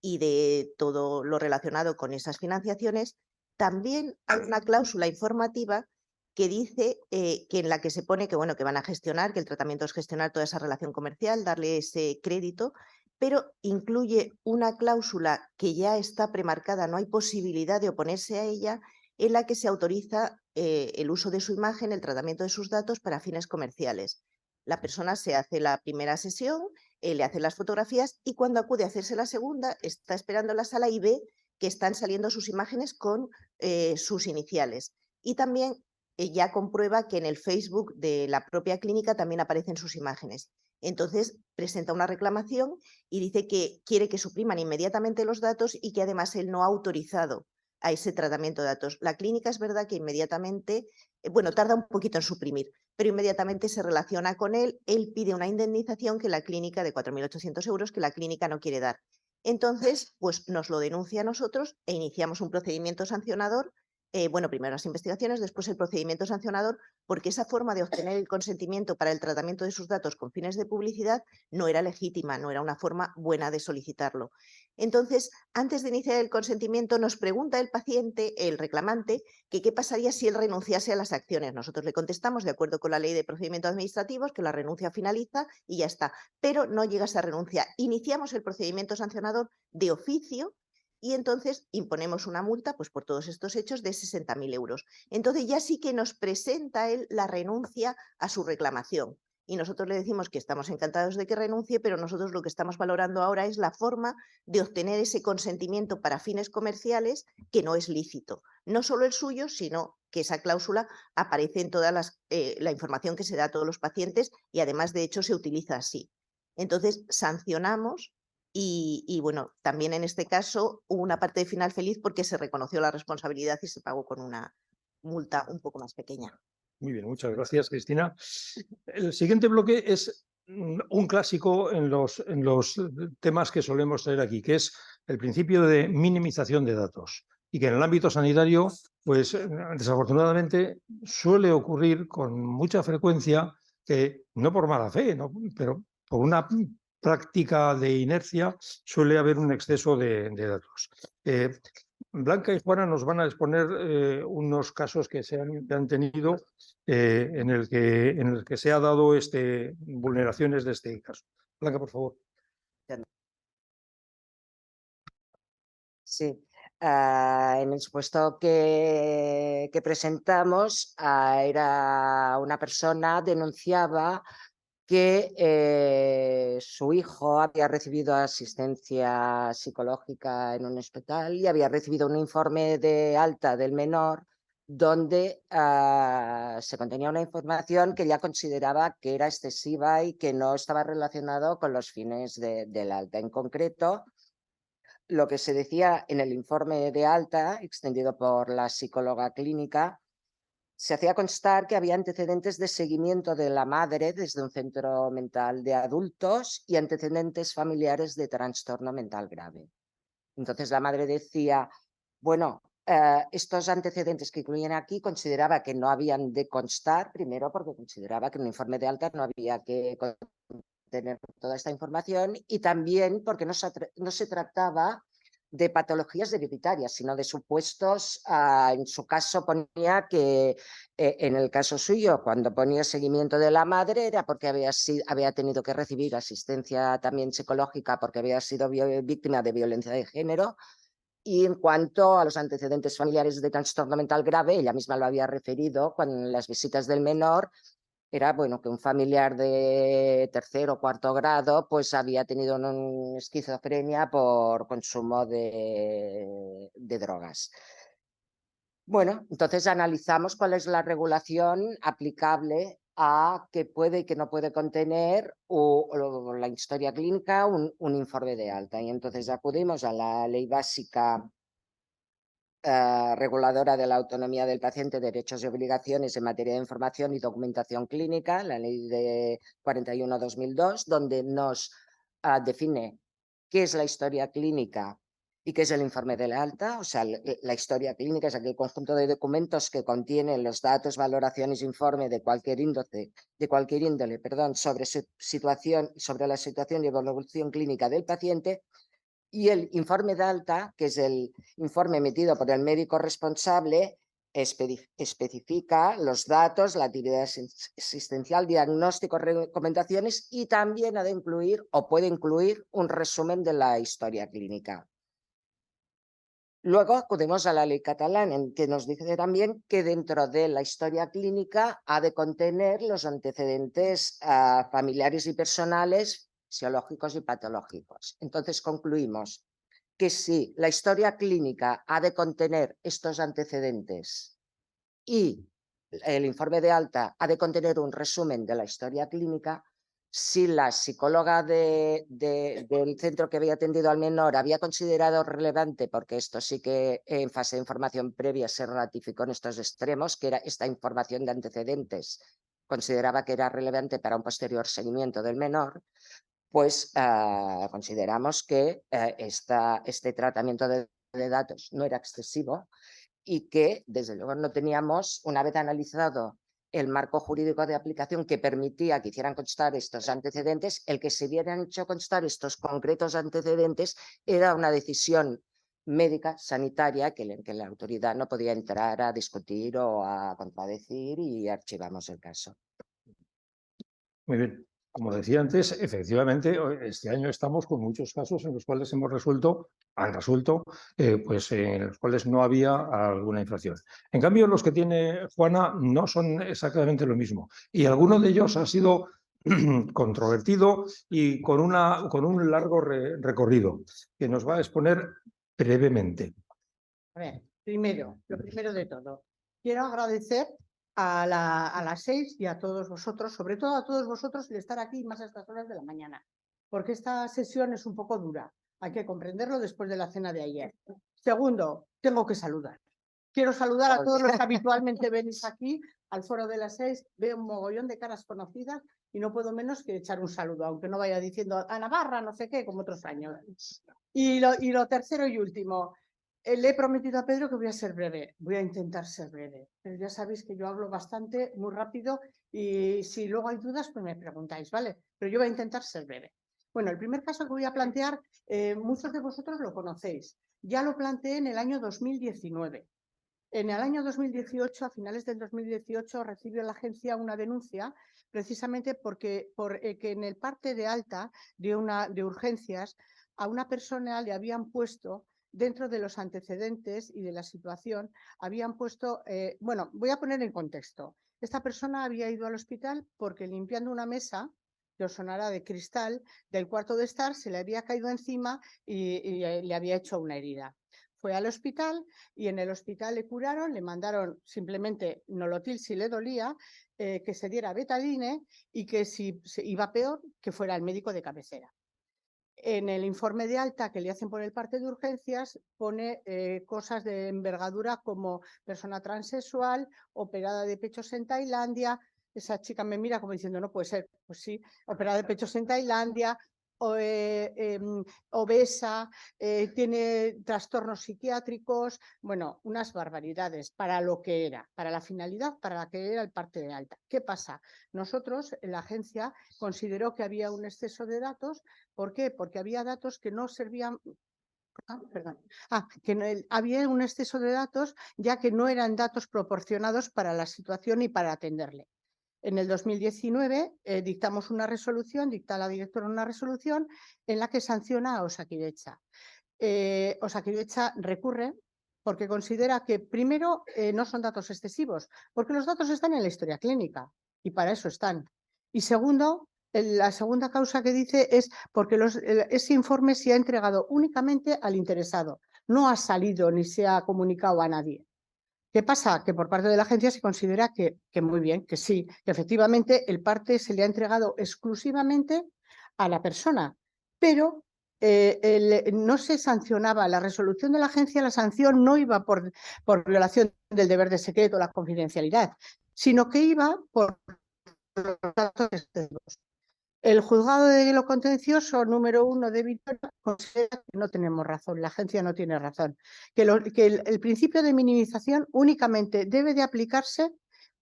y de todo lo relacionado con esas financiaciones, También hay una cláusula informativa que dice que en la que se pone que, bueno, que van a gestionar, que el tratamiento es gestionar toda esa relación comercial, darle ese crédito, pero incluye una cláusula que ya está premarcada, no hay posibilidad de oponerse a ella, en la que se autoriza el uso de su imagen, el tratamiento de sus datos para fines comerciales. La persona se hace la primera sesión, le hace las fotografías y cuando acude a hacerse la segunda, está esperando en la sala y ve que están saliendo sus imágenes con sus iniciales. Y también ya comprueba que en el Facebook de la propia clínica también aparecen sus imágenes. Entonces presenta una reclamación y dice que quiere que supriman inmediatamente los datos y que además él no ha autorizado a ese tratamiento de datos. La clínica es verdad que inmediatamente, bueno, tarda un poquito en suprimir, pero inmediatamente se relaciona con él pide una indemnización que la clínica de 4.800 euros que la clínica no quiere dar. Entonces, pues nos lo denuncia a nosotros e iniciamos un procedimiento sancionador. Bueno, primero las investigaciones, después el procedimiento sancionador, porque esa forma de obtener el consentimiento para el tratamiento de sus datos con fines de publicidad no era legítima, no era una forma buena de solicitarlo. Entonces, antes de iniciar el consentimiento, nos pregunta el paciente, el reclamante, que qué pasaría si él renunciase a las acciones. Nosotros le contestamos, de acuerdo con la ley de procedimientos administrativos, que la renuncia finaliza y ya está. Pero no llega esa renuncia. Iniciamos el procedimiento sancionador de oficio y entonces imponemos una multa pues, por todos estos hechos de 60.000 euros. Entonces ya sí que nos presenta él la renuncia a su reclamación. Y nosotros le decimos que estamos encantados de que renuncie, pero nosotros lo que estamos valorando ahora es la forma de obtener ese consentimiento para fines comerciales que no es lícito. No solo el suyo, sino que esa cláusula aparece en toda la información que se da a todos los pacientes y además, de hecho, se utiliza así. Entonces, sancionamos y bueno, también en este caso hubo una parte de final feliz porque se reconoció la responsabilidad y se pagó con una multa un poco más pequeña. Muy bien, muchas gracias, Cristina. El siguiente bloque es un clásico en los temas que solemos traer aquí, que es el principio de minimización de datos. Y que en el ámbito sanitario, pues desafortunadamente suele ocurrir con mucha frecuencia que, no por mala fe, ¿no? Pero por una práctica de inercia, suele haber un exceso de datos. Blanca y Juana nos van a exponer unos casos que se han tenido en el que se ha dado vulneraciones de este caso. Blanca, por favor. Sí, en el supuesto que presentamos, era una persona denunciaba que su hijo había recibido asistencia psicológica en un hospital y había recibido un informe de alta del menor donde se contenía una información que ella consideraba que era excesiva y que no estaba relacionado con los fines del alta. En concreto, lo que se decía en el informe de alta, extendido por la psicóloga clínica, se hacía constar que había antecedentes de seguimiento de la madre desde un centro mental de adultos y antecedentes familiares de trastorno mental grave. Entonces la madre decía, bueno, estos antecedentes que incluyen aquí consideraba que no habían de constar, primero porque consideraba que en un informe de alta no había que tener toda esta información y también porque no se trataba de patologías hereditarias, sino de supuestos, en su caso ponía que, en el caso suyo, cuando ponía seguimiento de la madre era porque había tenido que recibir asistencia también psicológica porque había sido víctima de violencia de género. Y en cuanto a los antecedentes familiares de trastorno mental grave, ella misma lo había referido con las visitas del menor, era bueno, que un familiar de tercer o cuarto grado pues había tenido una esquizofrenia por consumo de drogas. Bueno, entonces analizamos cuál es la regulación aplicable a qué puede y qué no puede contener o la historia clínica un informe de alta. Y entonces acudimos a la Ley Básica reguladora de la autonomía del paciente, derechos y obligaciones en materia de información y documentación clínica, la ley de 41/2002, donde nos define qué es la historia clínica y qué es el informe de la alta. O sea, la historia clínica es aquel conjunto de documentos que contienen los datos, valoraciones, informe de cualquier índole, sobre su situación, sobre la situación y evolución clínica del paciente. Y el informe de alta, que es el informe emitido por el médico responsable, especifica los datos, la actividad asistencial, diagnóstico, recomendaciones y también ha de incluir o puede incluir un resumen de la historia clínica. Luego acudimos a la ley catalana, en que nos dice también que dentro de la historia clínica ha de contener los antecedentes familiares y personales, fisiológicos y patológicos. Entonces concluimos que si la historia clínica ha de contener estos antecedentes y el informe de alta ha de contener un resumen de la historia clínica, si la psicóloga del centro que había atendido al menor había considerado relevante, porque esto sí que en fase de información previa se ratificó en estos extremos, que era esta información de antecedentes, consideraba que era relevante para un posterior seguimiento del menor, pues consideramos que este tratamiento de datos no era excesivo y que, desde luego, no teníamos, una vez analizado el marco jurídico de aplicación que permitía que hicieran constar estos antecedentes, el que se hubieran hecho constar estos concretos antecedentes era una decisión médica, sanitaria, que la autoridad no podía entrar a discutir o a contradecir y archivamos el caso. Muy bien. Como decía antes, efectivamente, este año estamos con muchos casos en los cuales han resuelto, pues en los cuales no había alguna infracción. En cambio, los que tiene Juana no son exactamente lo mismo. Y alguno de ellos ha sido controvertido y con un largo recorrido que nos va a exponer brevemente. A ver, lo primero de todo, quiero agradecer a las 6 y a todos vosotros, sobre todo a todos vosotros, el estar aquí más a estas horas de la mañana, porque esta sesión es un poco dura, hay que comprenderlo después de la cena de ayer. Segundo, tengo que saludar. Quiero saludar a todos los que habitualmente venís aquí al foro de las 6, veo un mogollón de caras conocidas y no puedo menos que echar un saludo, aunque no vaya diciendo a Navarra, no sé qué, como otros años. Y lo tercero y último, le he prometido a Pedro que voy a ser breve, voy a intentar ser breve, pero ya sabéis que yo hablo bastante, muy rápido y si luego hay dudas pues me preguntáis, ¿vale? Pero yo voy a intentar ser breve. Bueno, el primer caso que voy a plantear, muchos de vosotros lo conocéis, ya lo planteé en el año 2019. En el año 2018, a finales del 2018, recibió la agencia una denuncia precisamente porque que en el parte de alta de urgencias a una persona le habían puesto, dentro de los antecedentes y de la situación, habían puesto, bueno, voy a poner en contexto. Esta persona había ido al hospital porque limpiando una mesa, que os sonará de cristal, del cuarto de estar, se le había caído encima y le había hecho una herida. Fue al hospital y en el hospital le curaron, le mandaron simplemente Nolotil si le dolía, que se diera betadine y que si se iba peor, que fuera el médico de cabecera. En el informe de alta que le hacen por el parte de urgencias pone cosas de envergadura como persona transexual, operada de pechos en Tailandia. Esa chica me mira como diciendo, no puede ser. Pues sí, operada de pechos en Tailandia, obesa, tiene trastornos psiquiátricos, bueno, unas barbaridades para lo que era, para la finalidad para la que era el parte de alta. ¿Qué pasa? Nosotros, la agencia, consideró que había un exceso de datos. ¿Por qué? Porque había datos que no servían. Había un exceso de datos, ya que no eran datos proporcionados para la situación y para atenderle. En el 2019 dictamos una resolución, dicta la directora una resolución en la que sanciona a Osakidetza. Osakidetza recurre porque considera que, primero, no son datos excesivos, porque los datos están en la historia clínica y para eso están. Y segundo, la segunda causa que dice es porque ese informe se ha entregado únicamente al interesado, no ha salido ni se ha comunicado a nadie. ¿Qué pasa? Que por parte de la agencia se considera que muy bien, que sí, que efectivamente el parte se le ha entregado exclusivamente a la persona, pero no se sancionaba la resolución de la agencia, la sanción no iba por violación del deber de secreto o la confidencialidad, sino que iba por los datos externos. El juzgado de lo contencioso número 1 de Vitoria considera que no tenemos razón, la agencia no tiene razón, que el principio de minimización únicamente debe de aplicarse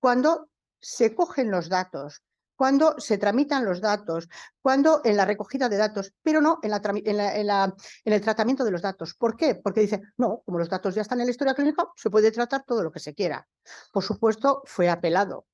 cuando se cogen los datos cuando se tramitan los datos, cuando en la recogida de datos, pero no en el tratamiento de los datos. ¿Por qué? Porque dice, no, como los datos ya están en la historia clínica, se puede tratar todo lo que se quiera. Por supuesto, fue apelado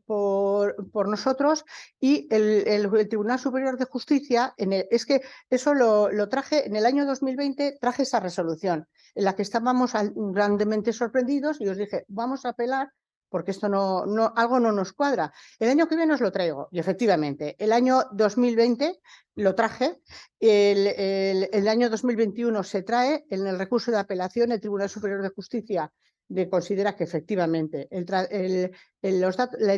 por nosotros y el Tribunal Superior de Justicia, es que eso lo traje en el año 2020, traje esa resolución en la que estábamos grandemente sorprendidos y os dije, vamos a apelar porque esto algo no nos cuadra. El año que viene os lo traigo y efectivamente, el año 2020 lo traje, el año 2021 se trae en el recurso de apelación, el Tribunal Superior de Justicia considera que efectivamente el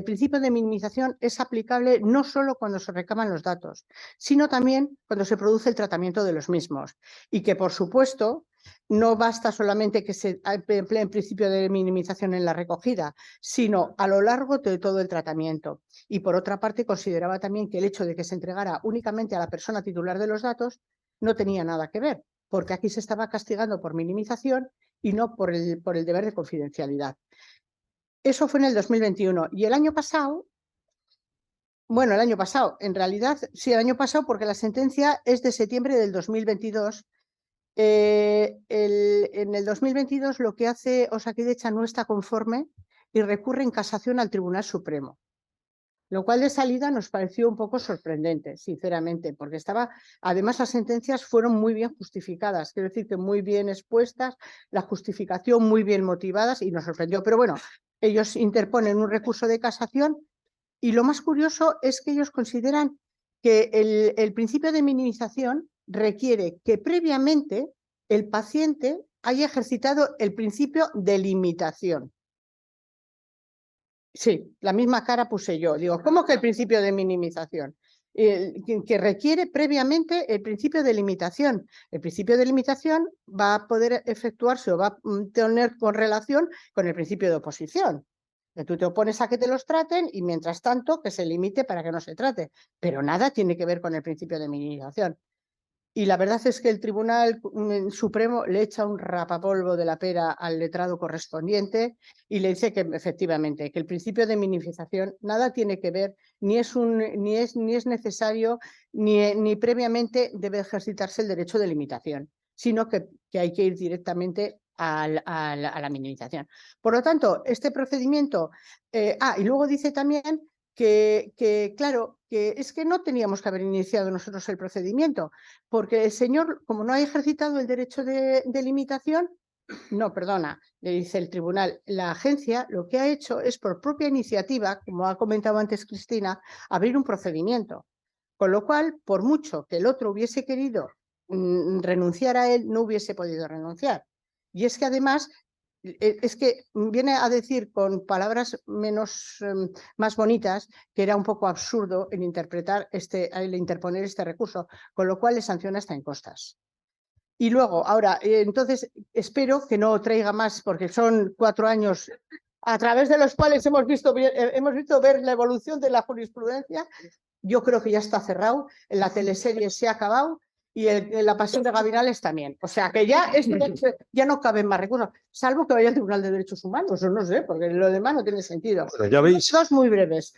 principio de minimización es aplicable no solo cuando se recaban los datos, sino también cuando se produce el tratamiento de los mismos. Y que, por supuesto, no basta solamente que se emplee el principio de minimización en la recogida, sino a lo largo de todo el tratamiento. Y, por otra parte, consideraba también que el hecho de que se entregara únicamente a la persona titular de los datos no tenía nada que ver, porque aquí se estaba castigando por minimización y no por el deber de confidencialidad. Eso fue en el 2021. Y el año pasado, bueno, el año pasado, en realidad, sí, el año pasado, porque la sentencia es de septiembre del 2022. En el 2022 lo que hace Osakidetza no está conforme y recurre en casación al Tribunal Supremo. Lo cual de salida nos pareció un poco sorprendente, sinceramente, porque además las sentencias fueron muy bien justificadas, quiero decir que muy bien expuestas, la justificación muy bien motivadas y nos sorprendió. Pero bueno, ellos interponen un recurso de casación y lo más curioso es que ellos consideran que el principio de minimización requiere que previamente el paciente haya ejercitado el principio de limitación. Sí, la misma cara puse yo. Digo, ¿cómo que el principio de minimización? Que requiere previamente el principio de limitación. El principio de limitación va a poder efectuarse o va a tener correlación con el principio de oposición. Que tú te opones a que te los traten y mientras tanto que se limite para que no se trate. Pero nada tiene que ver con el principio de minimización. Y la verdad es que el Tribunal Supremo le echa un rapapolvo de la pera al letrado correspondiente y le dice que efectivamente que el principio de minimización nada tiene que ver, ni es necesario, ni previamente debe ejercitarse el derecho de limitación, sino que hay que ir directamente a la minimización. Por lo tanto, este procedimiento... y luego dice también claro, que es que no teníamos que haber iniciado nosotros el procedimiento, porque el señor, como no ha ejercitado el derecho de limitación, no, perdona, le dice el tribunal, la agencia lo que ha hecho es por propia iniciativa, como ha comentado antes Cristina, abrir un procedimiento. Con lo cual, por mucho que el otro hubiese querido renunciar a él, no hubiese podido renunciar. Y es que además... Es que viene a decir con palabras más bonitas que era un poco absurdo el interponer este recurso, con lo cual le sanciona hasta en costas. Y luego, ahora, entonces, espero que no traiga más, porque son 4 años a través de los cuales hemos visto ver la evolución de la jurisprudencia. Yo creo que ya está cerrado, la teleserie se ha acabado y la pasión de Gavilanes también. O sea que ya no caben más recursos, salvo que vaya al Tribunal de Derechos Humanos, o no sé, porque lo demás no tiene sentido. Bueno, ya veis. Dos muy breves.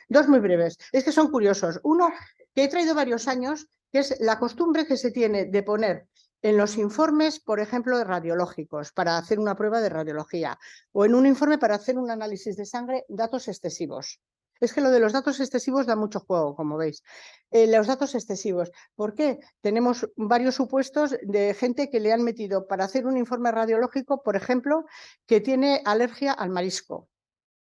Es que son curiosos. Uno, que he traído varios años, que es la costumbre que se tiene de poner en los informes, por ejemplo, radiológicos, para hacer una prueba de radiología, o en un informe para hacer un análisis de sangre, datos excesivos. Es que lo de los datos excesivos da mucho juego, como veis. Los datos excesivos. ¿Por qué? Tenemos varios supuestos de gente que le han metido para hacer un informe radiológico, por ejemplo, que tiene alergia al marisco.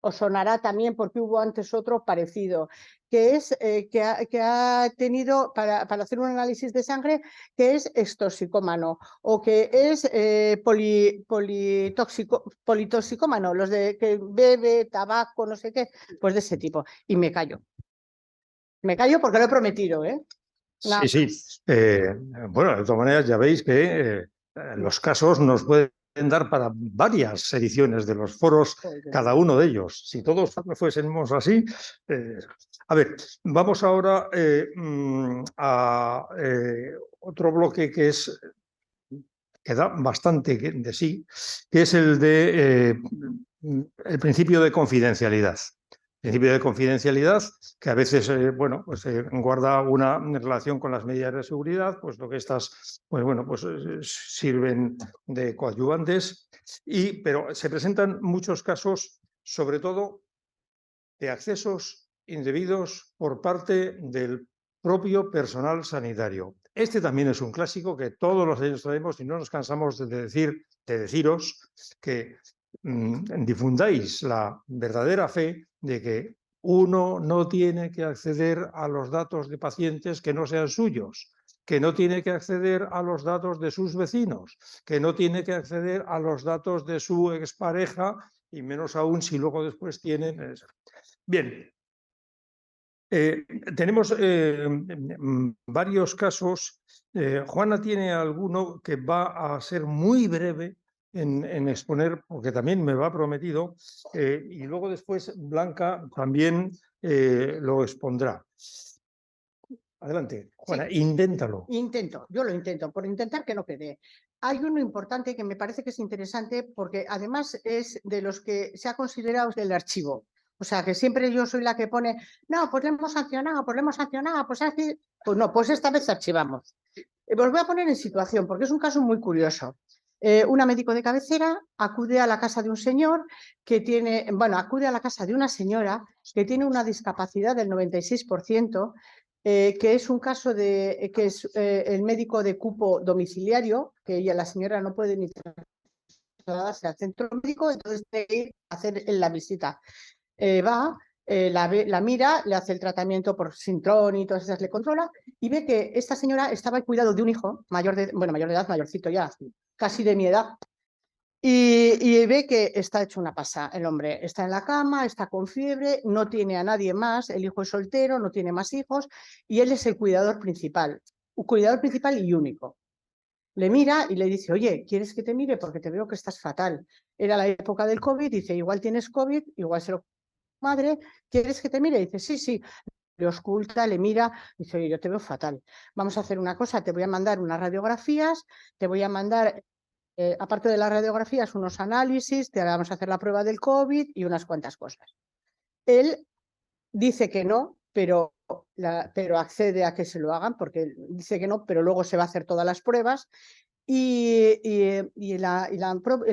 Os sonará también porque hubo antes otro parecido, que es que ha tenido para hacer un análisis de sangre que es extoxicómano o que es politoxicómano, los de que bebe, tabaco, no sé qué, pues de ese tipo. Y me callo. Me callo porque lo he prometido, ¿eh? Sí, sí. Bueno, de todas maneras ya veis que los casos nos pueden dar para varias ediciones de los foros, cada uno de ellos. Si todos fuésemos así. A ver, vamos ahora a otro bloque que da bastante de sí, que es el de el principio de confidencialidad. principio de confidencialidad, que a veces bueno, pues, guarda una relación con las medidas de seguridad, puesto que estas pues, bueno, pues, sirven de coadyuvantes, pero se presentan muchos casos, sobre todo de accesos indebidos por parte del propio personal sanitario. Este también es un clásico que todos los años traemos y no nos cansamos de deciros que difundáis la verdadera fe de que uno no tiene que acceder a los datos de pacientes que no sean suyos, que no tiene que acceder a los datos de sus vecinos, que no tiene que acceder a los datos de su expareja, y menos aún si luego después tienen... Bien, tenemos varios casos. Juana tiene alguno que va a ser muy breve en exponer, porque también me va prometido, y luego después Blanca también lo expondrá. Adelante, Juana, Sí. inténtalo. Yo lo intento, por intentar que no quede. Hay uno importante que me parece que es interesante porque además es de los que se ha considerado del archivo. O sea, que siempre yo soy la que pone, no, pues le hemos sancionado, pues así. Pues no, pues esta vez archivamos. Os voy a poner en situación porque es un caso muy curioso. Una médico de cabecera acude a la casa de un señor que tiene, bueno, acude a la casa de una señora que tiene una discapacidad del 96%, que es un caso de que es el médico de cupo domiciliario, que ella, la señora, no puede ni trasladarse al centro médico, entonces tiene que ir a hacer la visita. Va, la mira, le hace el tratamiento por Sintrón y todas esas, le controla y ve que esta señora estaba al cuidado de un hijo mayor de edad, mayorcito ya, casi de mi edad. Y ve que está hecho una pasa. El hombre está en la cama, está con fiebre, no tiene a nadie más, el hijo es soltero, no tiene más hijos y él es el cuidador principal y único. Le mira y le dice, oye, ¿quieres que te mire? Porque te veo que estás fatal. Era la época del COVID, dice, igual tienes COVID, igual se lo... Madre, ¿quieres que te mire? Dice, sí, sí. Le ausculta, le mira, dice, oye, yo te veo fatal. Vamos a hacer una cosa, te voy a mandar unas radiografías, te voy a mandar, aparte de las radiografías, unos análisis, te vamos a hacer la prueba del COVID y unas cuantas cosas. Él dice que no, pero accede a que se lo hagan, porque dice que no, pero luego se va a hacer todas las pruebas. El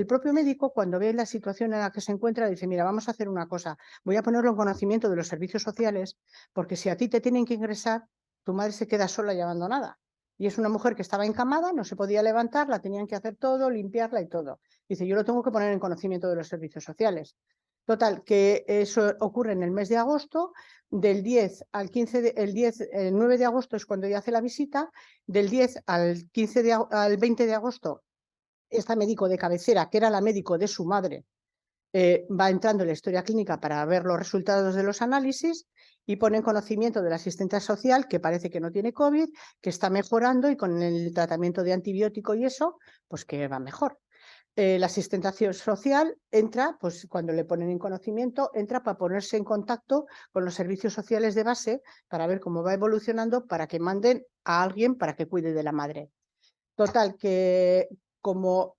propio médico, cuando ve la situación en la que se encuentra, dice, mira, vamos a hacer una cosa, voy a ponerlo en conocimiento de los servicios sociales, porque si a ti te tienen que ingresar, tu madre se queda sola y abandonada. Y es una mujer que estaba encamada, no se podía levantar, la tenían que hacer todo, limpiarla y todo. Dice, yo lo tengo que poner en conocimiento de los servicios sociales. Total, que eso ocurre en el mes de agosto, del 10 al 15, el 9 de agosto es cuando ella hace la visita, del 10 al 20 de agosto, esta médico de cabecera, que era la médico de su madre, va entrando en la historia clínica para ver los resultados de los análisis y pone en conocimiento del asistente social que parece que no tiene COVID, que está mejorando y con el tratamiento de antibiótico y eso, pues que va mejor. La asistente social entra, pues cuando le ponen en conocimiento, entra para ponerse en contacto con los servicios sociales de base para ver cómo va evolucionando, para que manden a alguien para que cuide de la madre. Total, que como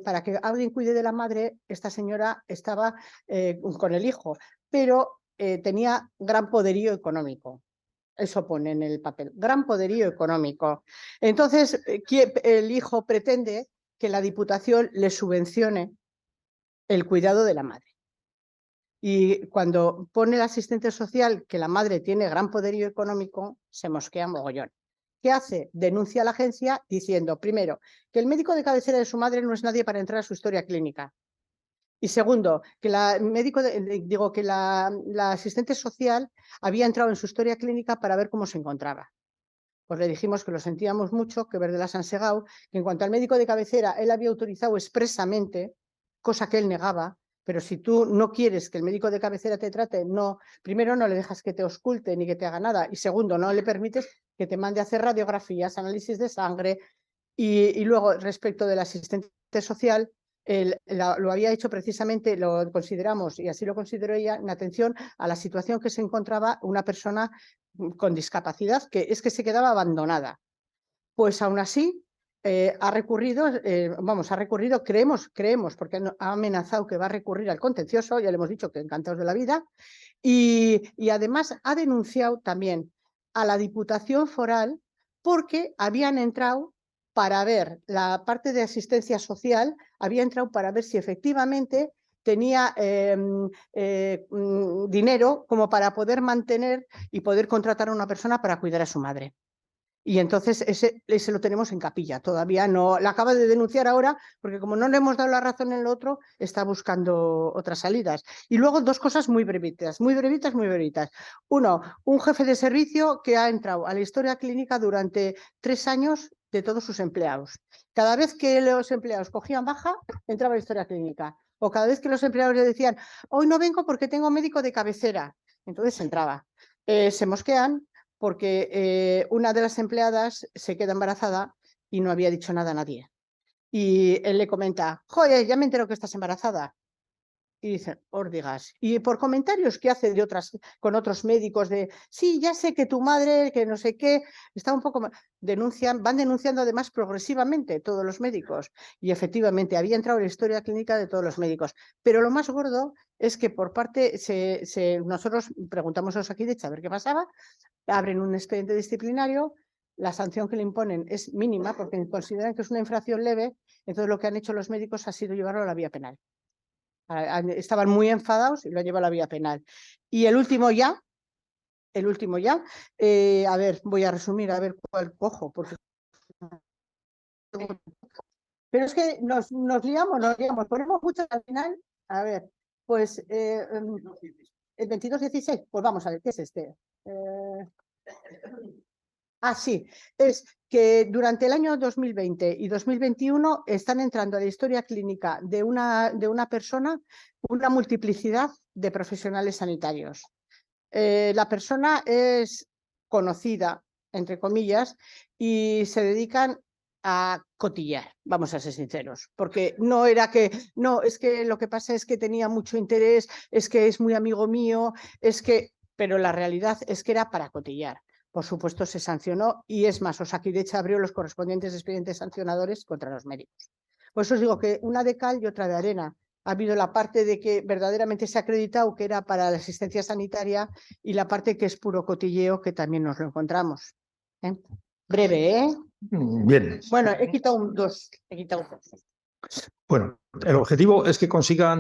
para que alguien cuide de la madre, esta señora estaba con el hijo, pero tenía gran poderío económico. Eso pone en el papel, gran poderío económico. Entonces, el hijo pretende que la Diputación le subvencione el cuidado de la madre. Y cuando pone el asistente social que la madre tiene gran poderío económico, se mosquea mogollón. ¿Qué hace? Denuncia a la agencia diciendo, primero, que el médico de cabecera de su madre no es nadie para entrar a su historia clínica. Y segundo, que la asistente social había entrado en su historia clínica para ver cómo se encontraba. Pues le dijimos que lo sentíamos mucho, que Verdela San Segau, que en cuanto al médico de cabecera, él había autorizado expresamente, cosa que él negaba, pero si tú no quieres que el médico de cabecera te trate, no, primero no le dejas que te ausculte ni que te haga nada, y segundo, no le permites que te mande a hacer radiografías, análisis de sangre, y luego respecto del asistente social, lo había hecho precisamente, lo consideramos, y así lo consideró ella, en atención a la situación que se encontraba una persona con discapacidad, que es que se quedaba abandonada. Pues aún así, ha recurrido, creemos, porque ha amenazado que va a recurrir al contencioso, ya le hemos dicho que encantados de la vida, y además ha denunciado también a la Diputación Foral porque habían entrado para ver la parte de asistencia social, había entrado para ver si efectivamente tenía dinero como para poder mantener y poder contratar a una persona para cuidar a su madre. Y entonces ese lo tenemos en capilla, todavía no, la acaba de denunciar ahora porque como no le hemos dado la razón en lo otro, está buscando otras salidas. Y luego dos cosas muy brevitas, muy brevitas, muy brevitas. Uno, un jefe de servicio que ha entrado a la historia clínica durante 3 años de todos sus empleados. Cada vez que los empleados cogían baja, entraba a la historia clínica. O cada vez que los empleados le decían, hoy no vengo porque tengo médico de cabecera, entonces entraba. Se mosquean porque una de las empleadas se queda embarazada y no había dicho nada a nadie. Y él le comenta, joder, ya me entero que estás embarazada. Y dicen, órdigas. Y por comentarios que hace con otros médicos de, sí, ya sé que tu madre, que no sé qué, está un poco... van denunciando además progresivamente todos los médicos. Y efectivamente había entrado en la historia clínica de todos los médicos. Pero lo más gordo es que por parte, nosotros preguntamos a Osakidetza a ver qué pasaba, abren un expediente disciplinario, la sanción que le imponen es mínima porque consideran que es una infracción leve, entonces lo que han hecho los médicos ha sido llevarlo a la vía penal. Estaban muy enfadados y lo han llevado a la vía penal. Y el último ya, a ver, voy a resumir, a ver cuál cojo, porque... Pero es que nos liamos, ponemos mucho al final, a ver, pues el 22-16, pues vamos a ver, ¿qué es este? Sí, es que durante el año 2020 y 2021 están entrando a la historia clínica de una persona una multiplicidad de profesionales sanitarios. La persona es conocida, entre comillas, y se dedican a cotillar, vamos a ser sinceros, porque no era que, no, es que lo que pasa es que tenía mucho interés, es que es muy amigo mío, pero la realidad es que era para cotillar. Por supuesto, se sancionó y es más, Osakidetza abrió los correspondientes expedientes sancionadores contra los médicos. Por eso os digo que una de cal y otra de arena. Ha habido la parte de que verdaderamente se ha acreditado que era para la asistencia sanitaria y la parte que es puro cotilleo, que también nos lo encontramos. Breve, ¿eh? Bien. Bueno, he quitado un 2. Bueno, el objetivo es que consiga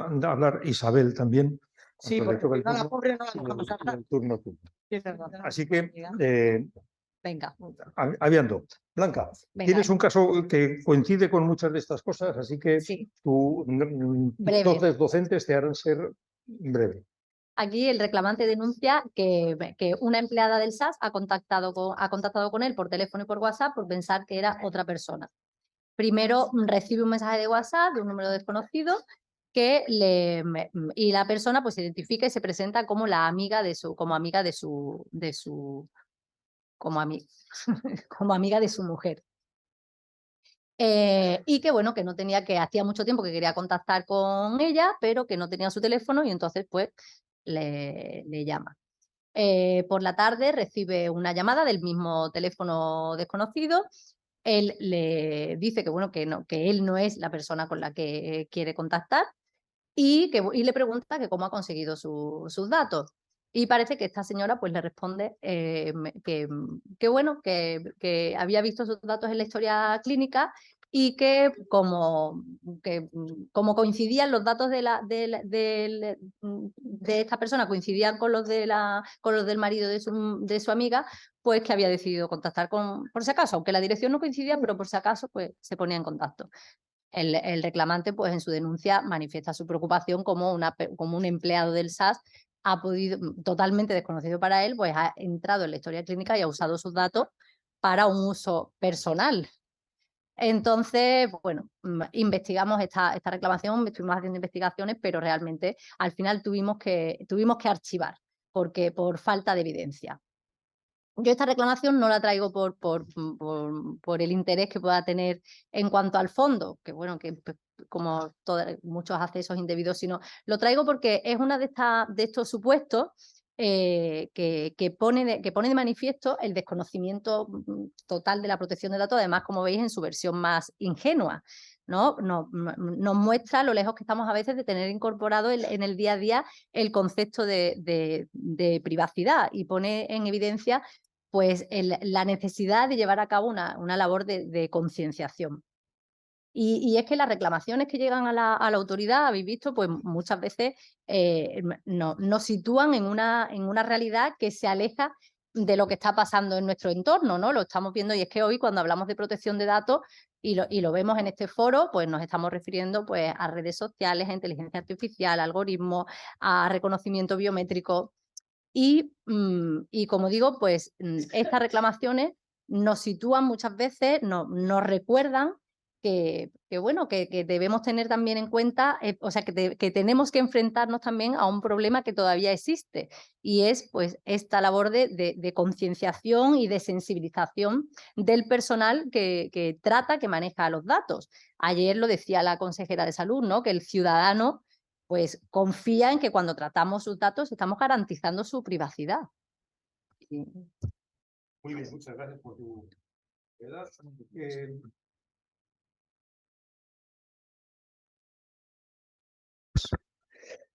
hablar Isabel también. Sí, porque la pobre no la dejamos hablar. Así que, venga. habiendo. Blanca, tienes un caso que coincide con muchas de estas cosas, así que sí. tus dotes docentes te harán ser breve. Aquí el reclamante denuncia que una empleada del SAS ha contactado con él por teléfono y por WhatsApp por pensar que era otra persona. Primero recibe un mensaje de WhatsApp de un número desconocido y la persona pues se identifica y se presenta como la amiga como amiga de su mujer. Y que bueno, que no tenía, que hacía mucho tiempo que quería contactar con ella, pero que no tenía su teléfono y entonces pues le llama. Por la tarde recibe una llamada del mismo teléfono desconocido. Él le dice que bueno, que él no es la persona con la que quiere contactar y le pregunta que cómo ha conseguido sus datos. Y parece que esta señora pues le responde que bueno, que había visto sus datos en la historia clínica y que como coincidían los datos de esta persona, coincidían con los del marido de su amiga, pues que había decidido contactar por si acaso, aunque la dirección no coincidía, pero por si acaso pues se ponía en contacto. El reclamante, pues en su denuncia, manifiesta su preocupación como un empleado del SAS ha podido, totalmente desconocido para él, pues ha entrado en la historia clínica y ha usado sus datos para un uso personal. Entonces, bueno, investigamos esta reclamación, estuvimos haciendo investigaciones, pero realmente al final tuvimos que archivar por falta de evidencia. Yo esta reclamación no la traigo por el interés que pueda tener en cuanto al fondo, que bueno, que como muchos accesos indebidos, sino lo traigo porque es una de estos supuestos que pone de manifiesto el desconocimiento total de la protección de datos, además, como veis, en su versión más ingenua, ¿no? Nos muestra lo lejos que estamos a veces de tener incorporado en el día a día el concepto de privacidad, y pone en evidencia pues, la necesidad de llevar a cabo una labor de concienciación. Y es que las reclamaciones que llegan a la autoridad, habéis visto, pues muchas veces nos sitúan en una realidad que se aleja de lo que está pasando en nuestro entorno, ¿no? Lo estamos viendo, y es que hoy, cuando hablamos de protección de datos, y lo vemos en este foro, pues nos estamos refiriendo, pues, a redes sociales, a inteligencia artificial, a algoritmos, a reconocimiento biométrico. Y como digo, pues estas reclamaciones nos sitúan muchas veces, nos recuerdan bueno, que debemos tener también en cuenta, o sea, que tenemos que enfrentarnos también a un problema que todavía existe, y es, pues, esta labor de concienciación y de sensibilización del personal que trata, que maneja los datos. Ayer lo decía la consejera de Salud, ¿no? Que el ciudadano, pues, confía en que cuando tratamos sus datos estamos garantizando su privacidad. Muy bien, muchas gracias por tu edad.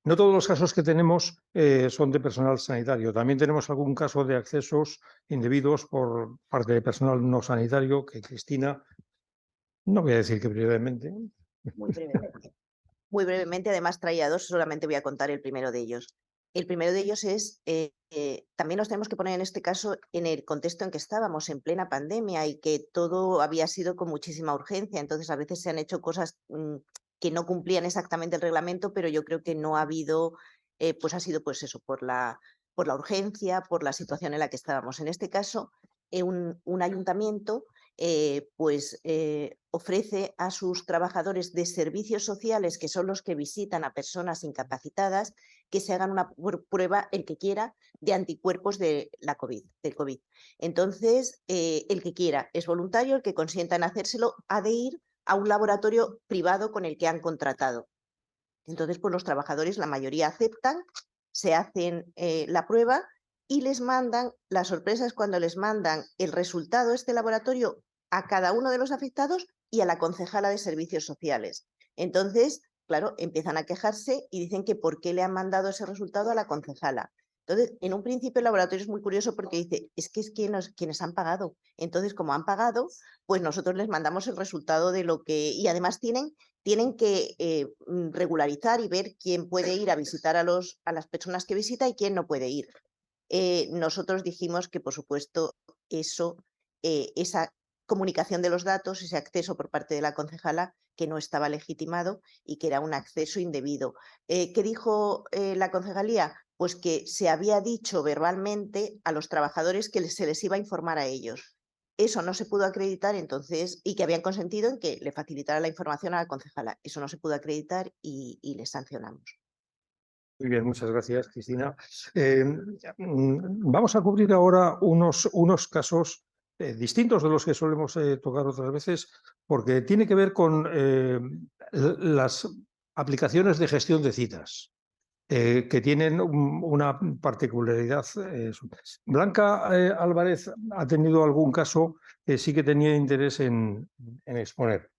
No todos los casos que tenemos son de personal sanitario. También tenemos algún caso de accesos indebidos por parte de personal no sanitario, que Cristina, no voy a decir que brevemente. Muy brevemente. Muy brevemente, además traía dos, solamente voy a contar el primero de ellos. El primero de ellos es, también nos tenemos que poner en este caso en el contexto en que estábamos, en plena pandemia, y que todo había sido con muchísima urgencia. Entonces, a veces se han hecho cosas que no cumplían exactamente el reglamento, pero yo creo que no ha habido, pues ha sido pues eso, por la urgencia, por la situación en la que estábamos. En este caso, un ayuntamiento ofrece a sus trabajadores de servicios sociales, que son los que visitan a personas incapacitadas, que se hagan una prueba, el que quiera, de anticuerpos del COVID. Entonces, el que quiera, es voluntario, el que consienta en hacérselo ha de ir a un laboratorio privado con el que han contratado. Entonces, pues los trabajadores, la mayoría aceptan, se hacen la prueba y les mandan, la sorpresa es cuando les mandan el resultado de este laboratorio a cada uno de los afectados y a la concejala de servicios sociales. Entonces, claro, empiezan a quejarse y dicen que por qué le han mandado ese resultado a la concejala. Entonces, en un principio el laboratorio es muy curioso porque dice, es quienes han pagado. Entonces, como han pagado, pues nosotros les mandamos el resultado de lo que... Y además tienen que regularizar y ver quién puede ir a visitar a las personas que visita y quién no puede ir. Nosotros dijimos que, por supuesto, esa comunicación de los datos, ese acceso por parte de la concejala, que no estaba legitimado y que era un acceso indebido. ¿Qué dijo la concejalía? Pues que se había dicho verbalmente a los trabajadores que se les iba a informar a ellos. Eso no se pudo acreditar, entonces, y que habían consentido en que le facilitara la información a la concejala. Eso no se pudo acreditar y les sancionamos. Muy bien, muchas gracias, Cristina. Vamos a cubrir ahora unos casos distintos de los que solemos tocar otras veces, porque tiene que ver con las aplicaciones de gestión de citas, que tienen una particularidad. Blanca Álvarez ha tenido algún caso que sí que tenía interés en exponer.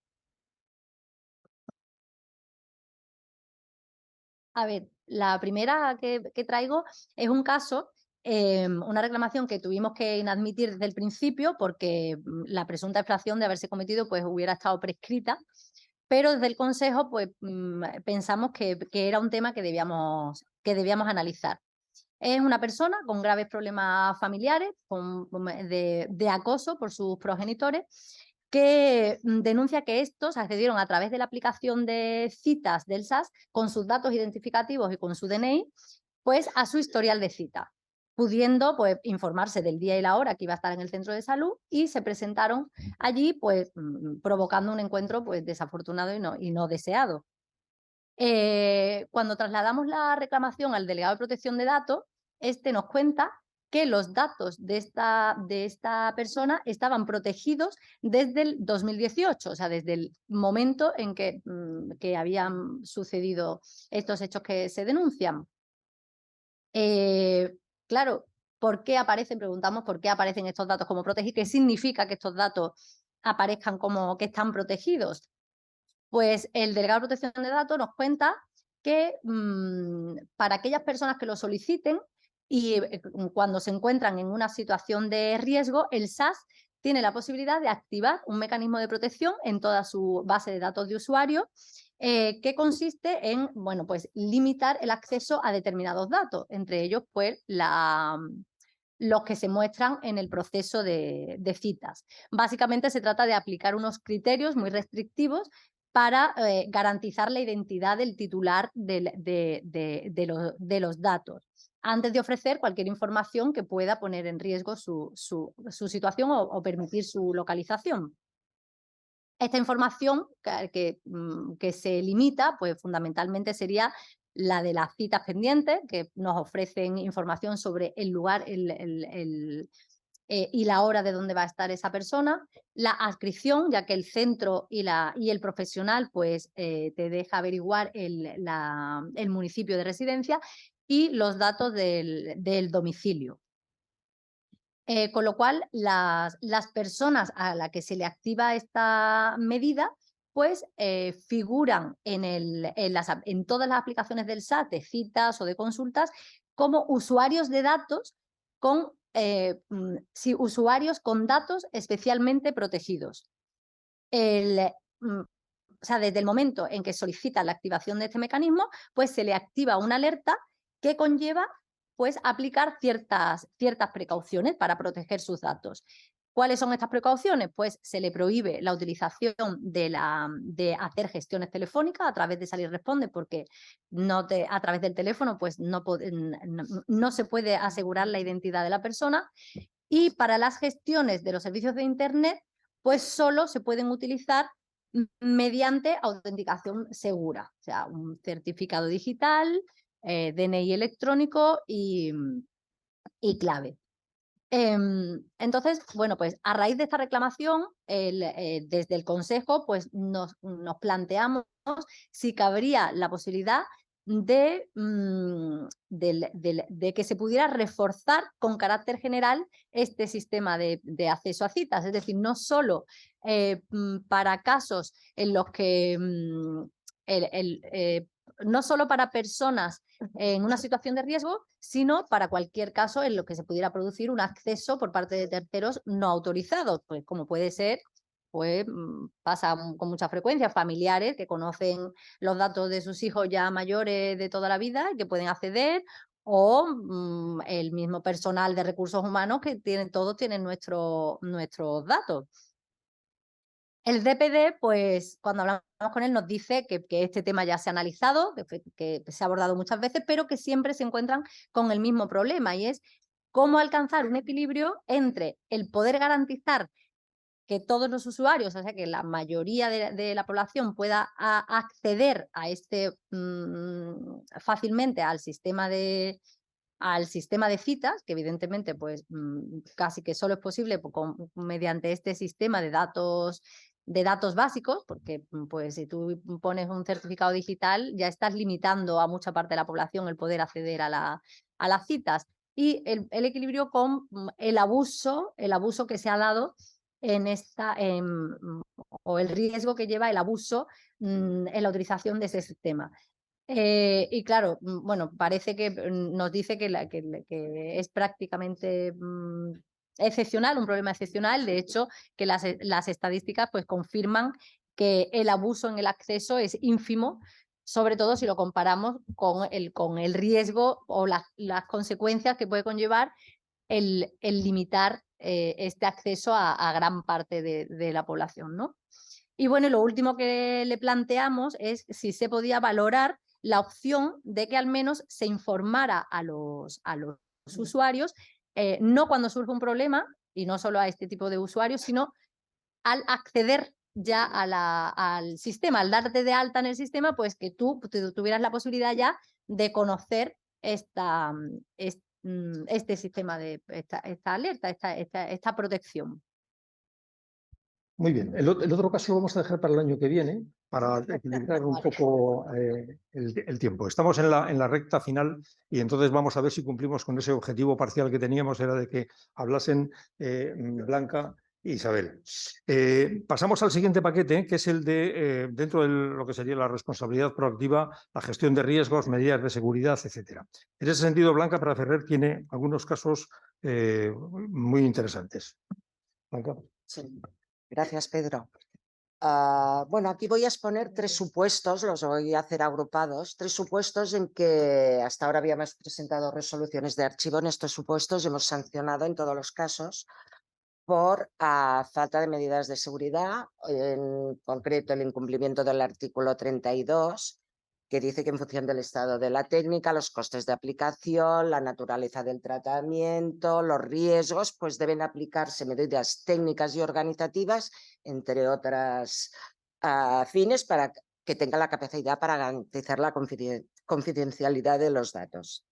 A ver, la primera que traigo es un caso, una reclamación que tuvimos que inadmitir desde el principio porque la presunta infracción de haberse cometido pues hubiera estado prescrita, pero desde el Consejo pues pensamos que era un tema que debíamos analizar. Es una persona con graves problemas familiares, de acoso por sus progenitores, que denuncia que estos accedieron a través de la aplicación de citas del SAS con sus datos identificativos y con su DNI, pues a su historial de cita, pudiendo pues informarse del día y la hora que iba a estar en el centro de salud, y se presentaron allí pues provocando un encuentro pues desafortunado y no deseado. Cuando trasladamos la reclamación al delegado de protección de datos, este nos cuenta que los datos de esta persona estaban protegidos desde el 2018, o sea, desde el momento en que habían sucedido estos hechos que se denuncian. claro, ¿por qué aparecen? Preguntamos por qué aparecen estos datos como protegidos. ¿Qué significa que estos datos aparezcan como que están protegidos? Pues el delegado de protección de datos nos cuenta que para aquellas personas que lo soliciten y cuando se encuentran en una situación de riesgo, el SAS tiene la posibilidad de activar un mecanismo de protección en toda su base de datos de usuario que consiste en, bueno, pues limitar el acceso a determinados datos, entre ellos pues los que se muestran en el proceso de citas. Básicamente se trata de aplicar unos criterios muy restrictivos para garantizar la identidad del titular de los datos, antes de ofrecer cualquier información que pueda poner en riesgo su situación o permitir su localización. Esta información que se limita, pues fundamentalmente sería la de las citas pendientes, que nos ofrecen información sobre el lugar y la hora de dónde va a estar esa persona, la adscripción, ya que el centro y el profesional pues, te deja averiguar el municipio de residencia, y los datos del domicilio. Con lo cual, las personas a las que se le activa esta medida, pues figuran en todas las aplicaciones del SAT de citas o de consultas como usuarios de datos usuarios con datos especialmente protegidos. O sea, desde el momento en que solicitan la activación de este mecanismo, pues se le activa una alerta que conlleva pues aplicar ciertas precauciones para proteger sus datos. ¿Cuáles son estas precauciones? Pues se le prohíbe la utilización de hacer gestiones telefónicas a través de Salir Responde, porque a través del teléfono pues no se puede asegurar la identidad de la persona. Y para las gestiones de los servicios de Internet, pues solo se pueden utilizar mediante autenticación segura, o sea, un certificado digital, DNI electrónico y clave. Entonces, bueno, pues a raíz de esta reclamación, desde el Consejo pues nos planteamos si cabría la posibilidad de que se pudiera reforzar con carácter general este sistema de acceso a citas, es decir, no solo para casos en los que no solo para personas en una situación de riesgo, sino para cualquier caso en lo que se pudiera producir un acceso por parte de terceros no autorizados, pues como puede ser, pues pasa con mucha frecuencia, familiares que conocen los datos de sus hijos ya mayores de toda la vida y que pueden acceder, o el mismo personal de recursos humanos que todos tienen nuestros datos. El DPD, pues cuando hablamos con él nos dice que este tema ya se ha analizado, que se ha abordado muchas veces, pero que siempre se encuentran con el mismo problema, y es cómo alcanzar un equilibrio entre el poder garantizar que todos los usuarios, o sea, que la mayoría de la población pueda acceder a fácilmente al sistema de citas, que evidentemente pues casi que solo es posible mediante este sistema de datos básicos, porque pues si tú pones un certificado digital ya estás limitando a mucha parte de la población el poder acceder a las citas, y el equilibrio con el abuso que se ha dado o el riesgo que lleva el abuso en la utilización de ese sistema. Y claro, bueno, parece que nos dice que es prácticamente excepcional, un problema excepcional. De hecho, que las estadísticas pues confirman que el abuso en el acceso es ínfimo, sobre todo si lo comparamos con el riesgo o las consecuencias que puede conllevar el limitar este acceso a gran parte de la población, ¿no? Y bueno, lo último que le planteamos es si se podía valorar la opción de que al menos se informara a los usuarios, no cuando surge un problema, y no solo a este tipo de usuarios, sino al acceder ya al sistema, al darte de alta en el sistema, pues que tú tuvieras la posibilidad ya de conocer este sistema esta alerta, esta protección. Muy bien. El otro caso lo vamos a dejar para el año que viene, para equilibrar un poco el tiempo. Estamos en la recta final y entonces vamos a ver si cumplimos con ese objetivo parcial que teníamos, era de que hablasen Blanca e Isabel. Pasamos al siguiente paquete, que es el de, dentro de lo que sería la responsabilidad proactiva, la gestión de riesgos, medidas de seguridad, etcétera. En ese sentido, Blanca Pera Ferrer tiene algunos casos muy interesantes. Blanca. Sí. Gracias, Pedro. Bueno, aquí voy a exponer 3 supuestos, los voy a hacer agrupados, 3 supuestos en que hasta ahora habíamos presentado resoluciones de archivo. En estos supuestos hemos sancionado en todos los casos por falta de medidas de seguridad, en concreto el incumplimiento del artículo 32, que dice que en función del estado de la técnica, los costes de aplicación, la naturaleza del tratamiento, los riesgos, pues deben aplicarse medidas técnicas y organizativas, entre otras fines, para que tenga la capacidad para garantizar la confidencialidad de los datos.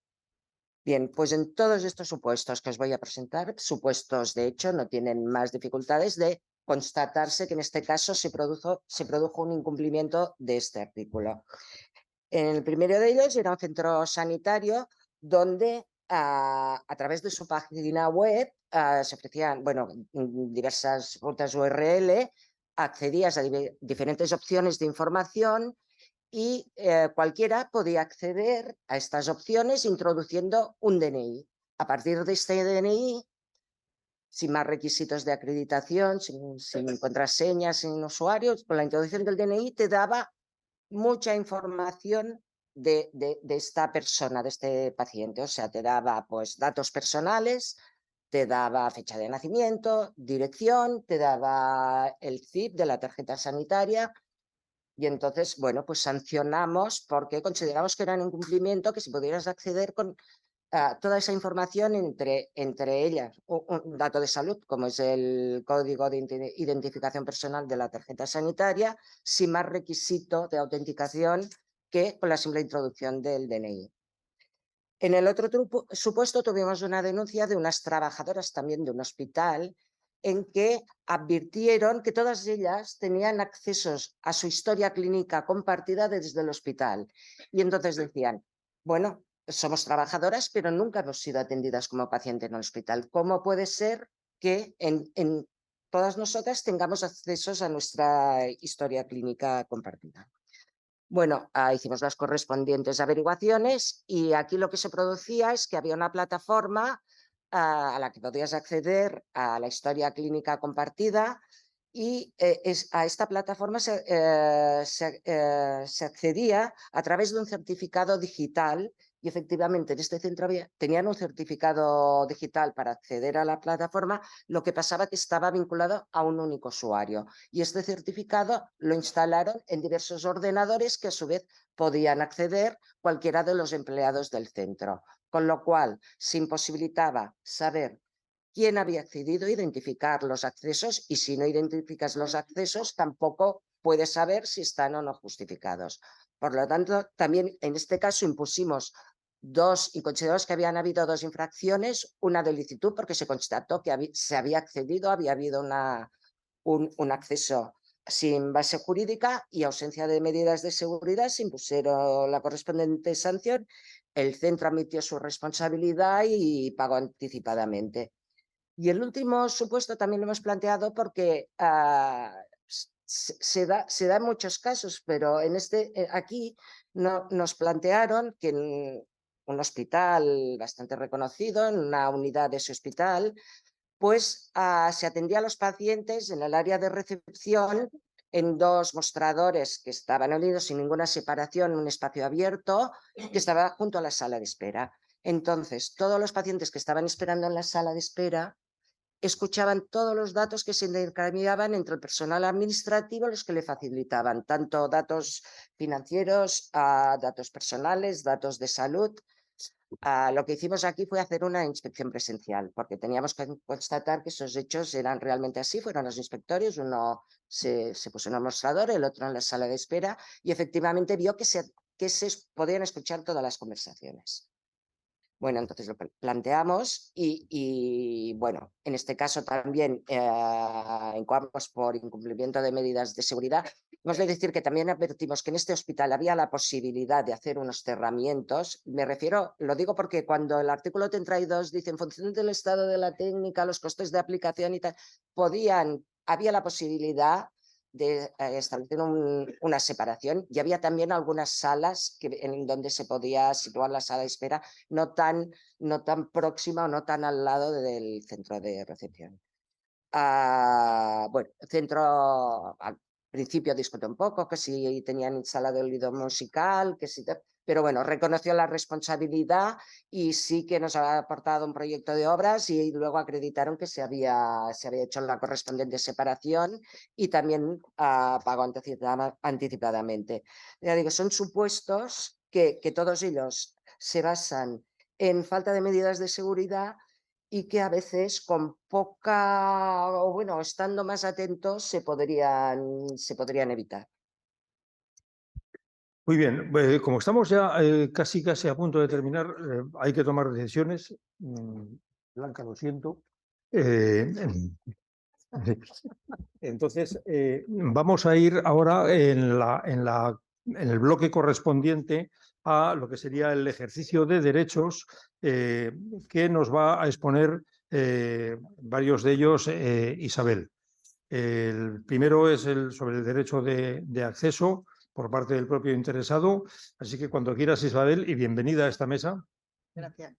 Bien, pues en todos estos supuestos que os voy a presentar, supuestos de hecho no tienen más dificultades de constatarse que en este caso se produjo un incumplimiento de este artículo. En el primero de ellos era un centro sanitario donde a través de su página web se ofrecían diversas rutas URL, accedías a diferentes opciones de información y cualquiera podía acceder a estas opciones introduciendo un DNI. A partir de este DNI, sin más requisitos de acreditación, sin contraseñas, sin usuarios, con la introducción del DNI te daba mucha información de esta persona, de este paciente. O sea, te daba pues datos personales, te daba fecha de nacimiento, dirección, te daba el CIF de la tarjeta sanitaria. Y entonces, bueno, pues sancionamos porque consideramos que era un incumplimiento, que si pudieras acceder con toda esa información, entre ellas un dato de salud, como es el código de identificación personal de la tarjeta sanitaria, sin más requisito de autenticación que con la simple introducción del DNI. En el otro supuesto tuvimos una denuncia de unas trabajadoras también de un hospital en que advirtieron que todas ellas tenían accesos a su historia clínica compartida desde el hospital. Y entonces decían, bueno, somos trabajadoras, pero nunca hemos sido atendidas como paciente en el hospital. ¿Cómo puede ser que en todas nosotras tengamos accesos a nuestra historia clínica compartida? Bueno, hicimos las correspondientes averiguaciones y aquí lo que se producía es que había una plataforma a la que podías acceder a la historia clínica compartida y a esta plataforma se accedía a través de un certificado digital. Y efectivamente en este centro tenían un certificado digital para acceder a la plataforma, lo que pasaba que estaba vinculado a un único usuario. Y este certificado lo instalaron en diversos ordenadores que a su vez podían acceder cualquiera de los empleados del centro. Con lo cual se imposibilitaba saber quién había accedido, identificar los accesos, y si no identificas los accesos tampoco puedes saber si están o no justificados. Por lo tanto, también en este caso impusimos y consideramos que habían habido 2 infracciones, una de licitud porque se constató que se había accedido, había habido un acceso sin base jurídica, y ausencia de medidas de seguridad. Se impusieron la correspondiente sanción, el centro admitió su responsabilidad y pagó anticipadamente. Y el último supuesto también lo hemos planteado porque se da en muchos casos, pero en aquí nos plantearon que en un hospital bastante reconocido, en una unidad de ese hospital, pues se atendía a los pacientes en el área de recepción en 2 mostradores que estaban unidos sin ninguna separación, en un espacio abierto que estaba junto a la sala de espera. Entonces, todos los pacientes que estaban esperando en la sala de espera escuchaban todos los datos que se intercambiaban entre el personal administrativo, los que le facilitaban tanto datos financieros, datos personales, datos de salud. Lo que hicimos aquí fue hacer una inspección presencial, porque teníamos que constatar que esos hechos eran realmente así. Fueron los inspectores, uno se puso en el mostrador, el otro en la sala de espera, y efectivamente vio que se podían escuchar todas las conversaciones. Bueno, entonces lo planteamos y bueno, en este caso también incoamos por incumplimiento de medidas de seguridad. Hemos de decir que también advertimos que en este hospital había la posibilidad de hacer unos cerramientos. Me refiero, lo digo porque cuando el artículo 32 dice en función del estado de la técnica, los costes de aplicación y tal, había la posibilidad de establecer una separación y había también algunas salas en donde se podía situar la sala de espera no tan próxima o no tan al lado del centro de recepción. Bueno, el centro al principio discutió un poco que si tenían instalado el oído musical, que si... Pero bueno, reconoció la responsabilidad y sí que nos ha aportado un proyecto de obras y luego acreditaron que se había hecho la correspondiente separación y también pagó anticipadamente. Ya digo, son supuestos que todos ellos se basan en falta de medidas de seguridad y que a veces con poca, o bueno, estando más atentos se podrían evitar. Muy bien, como estamos ya casi a punto de terminar, hay que tomar decisiones. Blanca, lo siento. Entonces, vamos a ir ahora en el bloque correspondiente a lo que sería el ejercicio de derechos que nos va a exponer varios de ellos Isabel. El primero es sobre el derecho de acceso por parte del propio interesado. Así que cuando quieras, Isabel, y bienvenida a esta mesa. Gracias.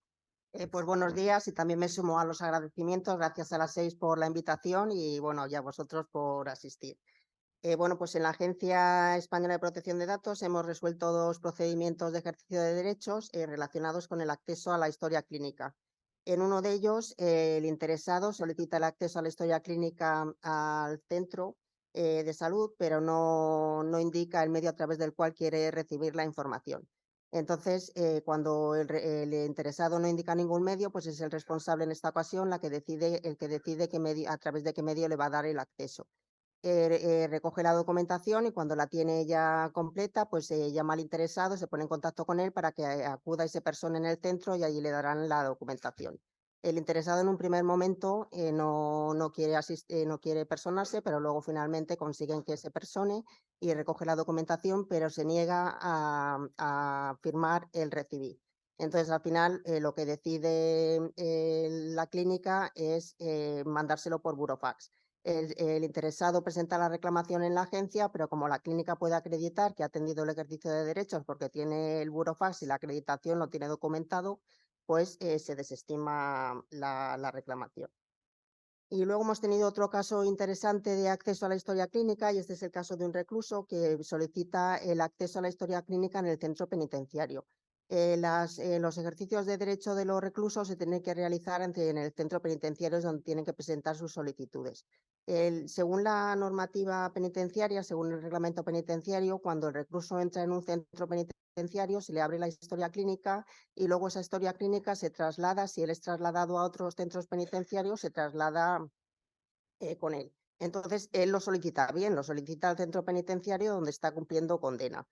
Pues buenos días y también me sumo a los agradecimientos. Gracias a las 6 por la invitación y bueno, y a vosotros por asistir. Bueno, pues en la Agencia Española de Protección de Datos hemos resuelto 2 procedimientos de ejercicio de derechos relacionados con el acceso a la historia clínica. En uno de ellos, el interesado solicita el acceso a la historia clínica al centro de salud, pero no indica el medio a través del cual quiere recibir la información. Entonces, cuando el interesado no indica ningún medio, pues es el responsable en esta ocasión el que decide a través de qué medio le va a dar el acceso. Recoge la documentación y cuando la tiene ya completa, pues llama al interesado, se pone en contacto con él para que acuda esa persona en el centro y allí le darán la documentación. El interesado en un primer momento no quiere personarse, pero luego finalmente consiguen que se persone y recoge la documentación, pero se niega a firmar el recibir. Entonces, al final, lo que decide la clínica es mandárselo por burofax. El interesado presenta la reclamación en la agencia, pero como la clínica puede acreditar que ha atendido el ejercicio de derechos porque tiene el burofax y la acreditación lo tiene documentado, pues se desestima la reclamación. Y luego hemos tenido otro caso interesante de acceso a la historia clínica y este es el caso de un recluso que solicita el acceso a la historia clínica en el centro penitenciario. Los ejercicios de derecho de los reclusos se tienen que realizar en el centro penitenciario, donde tienen que presentar sus solicitudes. Según la normativa penitenciaria, según el reglamento penitenciario, cuando el recluso entra en un centro penitenciario, se le abre la historia clínica y luego esa historia clínica se traslada, si él es trasladado a otros centros penitenciarios, se traslada con él. Entonces, él lo solicita bien, lo solicita al centro penitenciario donde está cumpliendo condena.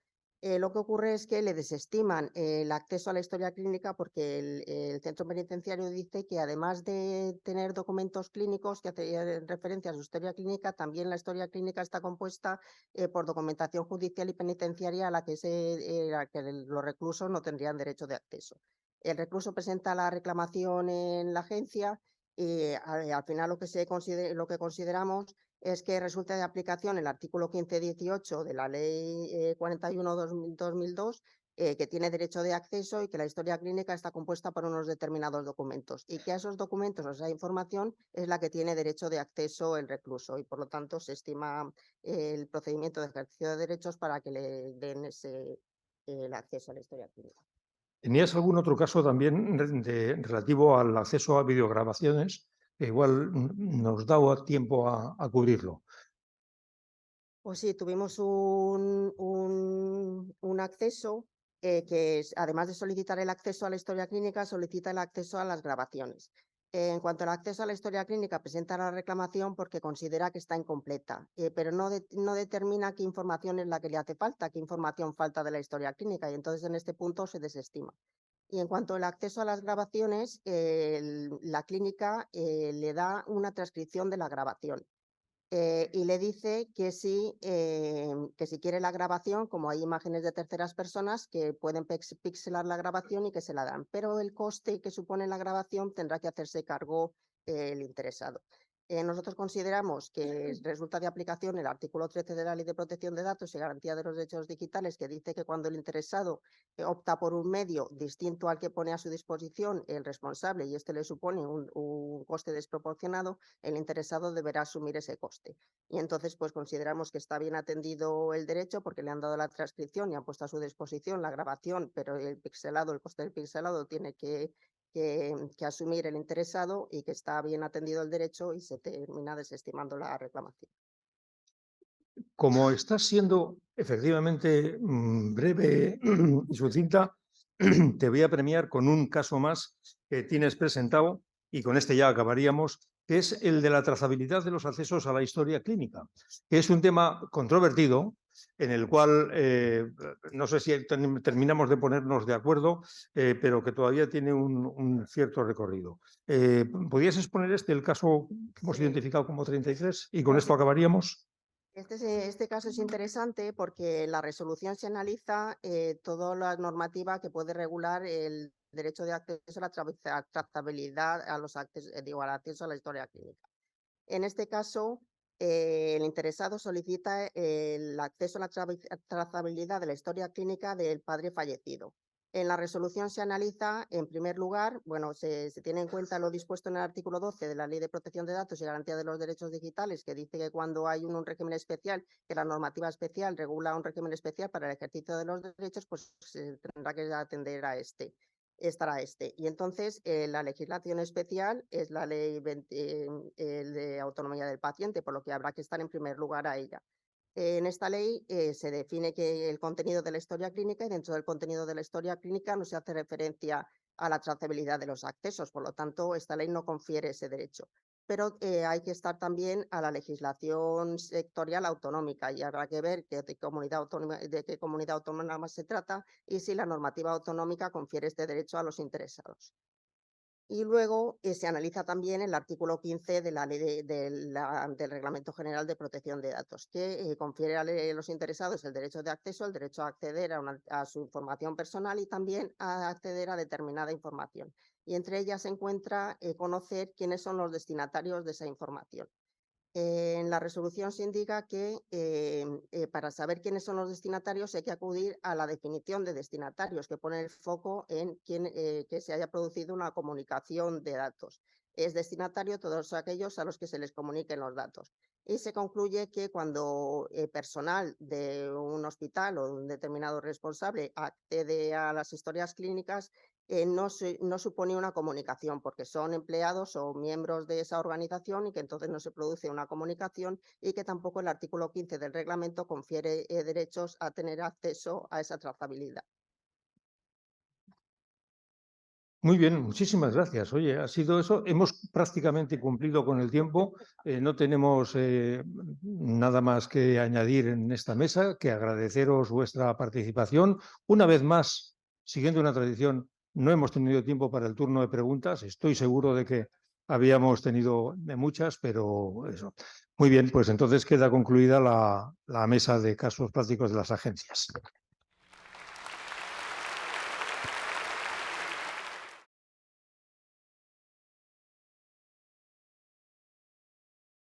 Lo que ocurre es que le desestiman el acceso a la historia clínica porque el centro penitenciario dice que además de tener documentos clínicos que hacen referencia a su historia clínica, también la historia clínica está compuesta por documentación judicial y penitenciaria a la que los reclusos no tendrían derecho de acceso. El recluso presenta la reclamación en la agencia y al final lo que consideramos es que resulta de aplicación el artículo 1518 de la Ley 41/2002, que tiene derecho de acceso y que la historia clínica está compuesta por unos determinados documentos y que a esos documentos o esa información es la que tiene derecho de acceso el recluso y por lo tanto se estima el procedimiento de ejercicio de derechos para que le den el acceso a la historia clínica. ¿Tenías algún otro caso también relativo al acceso a videograbaciones? Que igual nos da tiempo a cubrirlo. Pues sí, tuvimos un acceso que además de solicitar el acceso a la historia clínica, solicita el acceso a las grabaciones. En cuanto al acceso a la historia clínica, presenta la reclamación porque considera que está incompleta, pero no determina qué información es la que le hace falta, qué información falta de la historia clínica y entonces en este punto se desestima. Y en cuanto al acceso a las grabaciones, la clínica le da una transcripción de la grabación. Y le dice que si quiere la grabación, como hay imágenes de terceras personas, que pueden pixelar la grabación y que se la dan. Pero el coste que supone la grabación tendrá que hacerse cargo el interesado. Nosotros consideramos que resulta de aplicación el artículo 13 de la Ley de Protección de Datos y Garantía de los Derechos Digitales, que dice que cuando el interesado opta por un medio distinto al que pone a su disposición el responsable y este le supone un coste desproporcionado, el interesado deberá asumir ese coste. Y entonces, pues consideramos que está bien atendido el derecho porque le han dado la transcripción y han puesto a su disposición la grabación, pero el coste del pixelado tiene que asumir el interesado y que está bien atendido el derecho y se termina desestimando la reclamación. Como estás siendo efectivamente breve y sucinta, te voy a premiar con un caso más que tienes presentado y con este ya acabaríamos, que es el de la trazabilidad de los accesos a la historia clínica, que es un tema controvertido en el cual no sé si terminamos de ponernos de acuerdo, pero que todavía tiene un cierto recorrido. ¿Podrías exponer el caso que hemos identificado como 33 y con esto acabaríamos? Este caso es interesante porque en la resolución se analiza toda la normativa que puede regular el derecho de acceso a la trazabilidad a los accesos, al acceso a la historia clínica. En este caso, el interesado solicita el acceso a la trazabilidad de la historia clínica del padre fallecido. En la resolución se analiza, en primer lugar, bueno, se tiene en cuenta lo dispuesto en el artículo 12 de la Ley de Protección de Datos y Garantía de los Derechos Digitales, que dice que cuando hay un régimen especial, que la normativa especial regula un régimen especial para el ejercicio de los derechos, pues se tendrá que atender a estará este. Y entonces la legislación especial es la ley de autonomía del paciente, por lo que habrá que estar en primer lugar a ella. En esta ley se define que el contenido de la historia clínica y dentro del contenido de la historia clínica no se hace referencia a la trazabilidad de los accesos, por lo tanto esta ley no confiere ese derecho. Pero hay que estar también a la legislación sectorial autonómica y habrá que ver de qué comunidad autónoma se trata y si la normativa autonómica confiere este derecho a los interesados. Y luego se analiza también el artículo 15 de la ley del Reglamento General de Protección de Datos, que confiere a los interesados el derecho de acceso, el derecho a acceder a su información personal y también a acceder a determinada información. Y entre ellas se encuentra conocer quiénes son los destinatarios de esa información. En la resolución se indica que para saber quiénes son los destinatarios hay que acudir a la definición de destinatarios, que pone el foco en que se haya producido una comunicación de datos. Es destinatario todos aquellos a los que se les comuniquen los datos. Y se concluye que cuando personal de un hospital o un determinado responsable accede a las historias clínicas, no supone una comunicación porque son empleados o miembros de esa organización y que entonces no se produce una comunicación y que tampoco el artículo 15 del reglamento confiere derechos a tener acceso a esa trazabilidad. Muy bien, muchísimas gracias. Oye, ha sido eso. Hemos prácticamente cumplido con el tiempo. No tenemos nada más que añadir en esta mesa, que agradeceros vuestra participación. Una vez más, siguiendo una tradición, no hemos tenido tiempo para el turno de preguntas. Estoy seguro de que habíamos tenido muchas, pero eso. Muy bien, pues entonces queda concluida la mesa de casos prácticos de las agencias.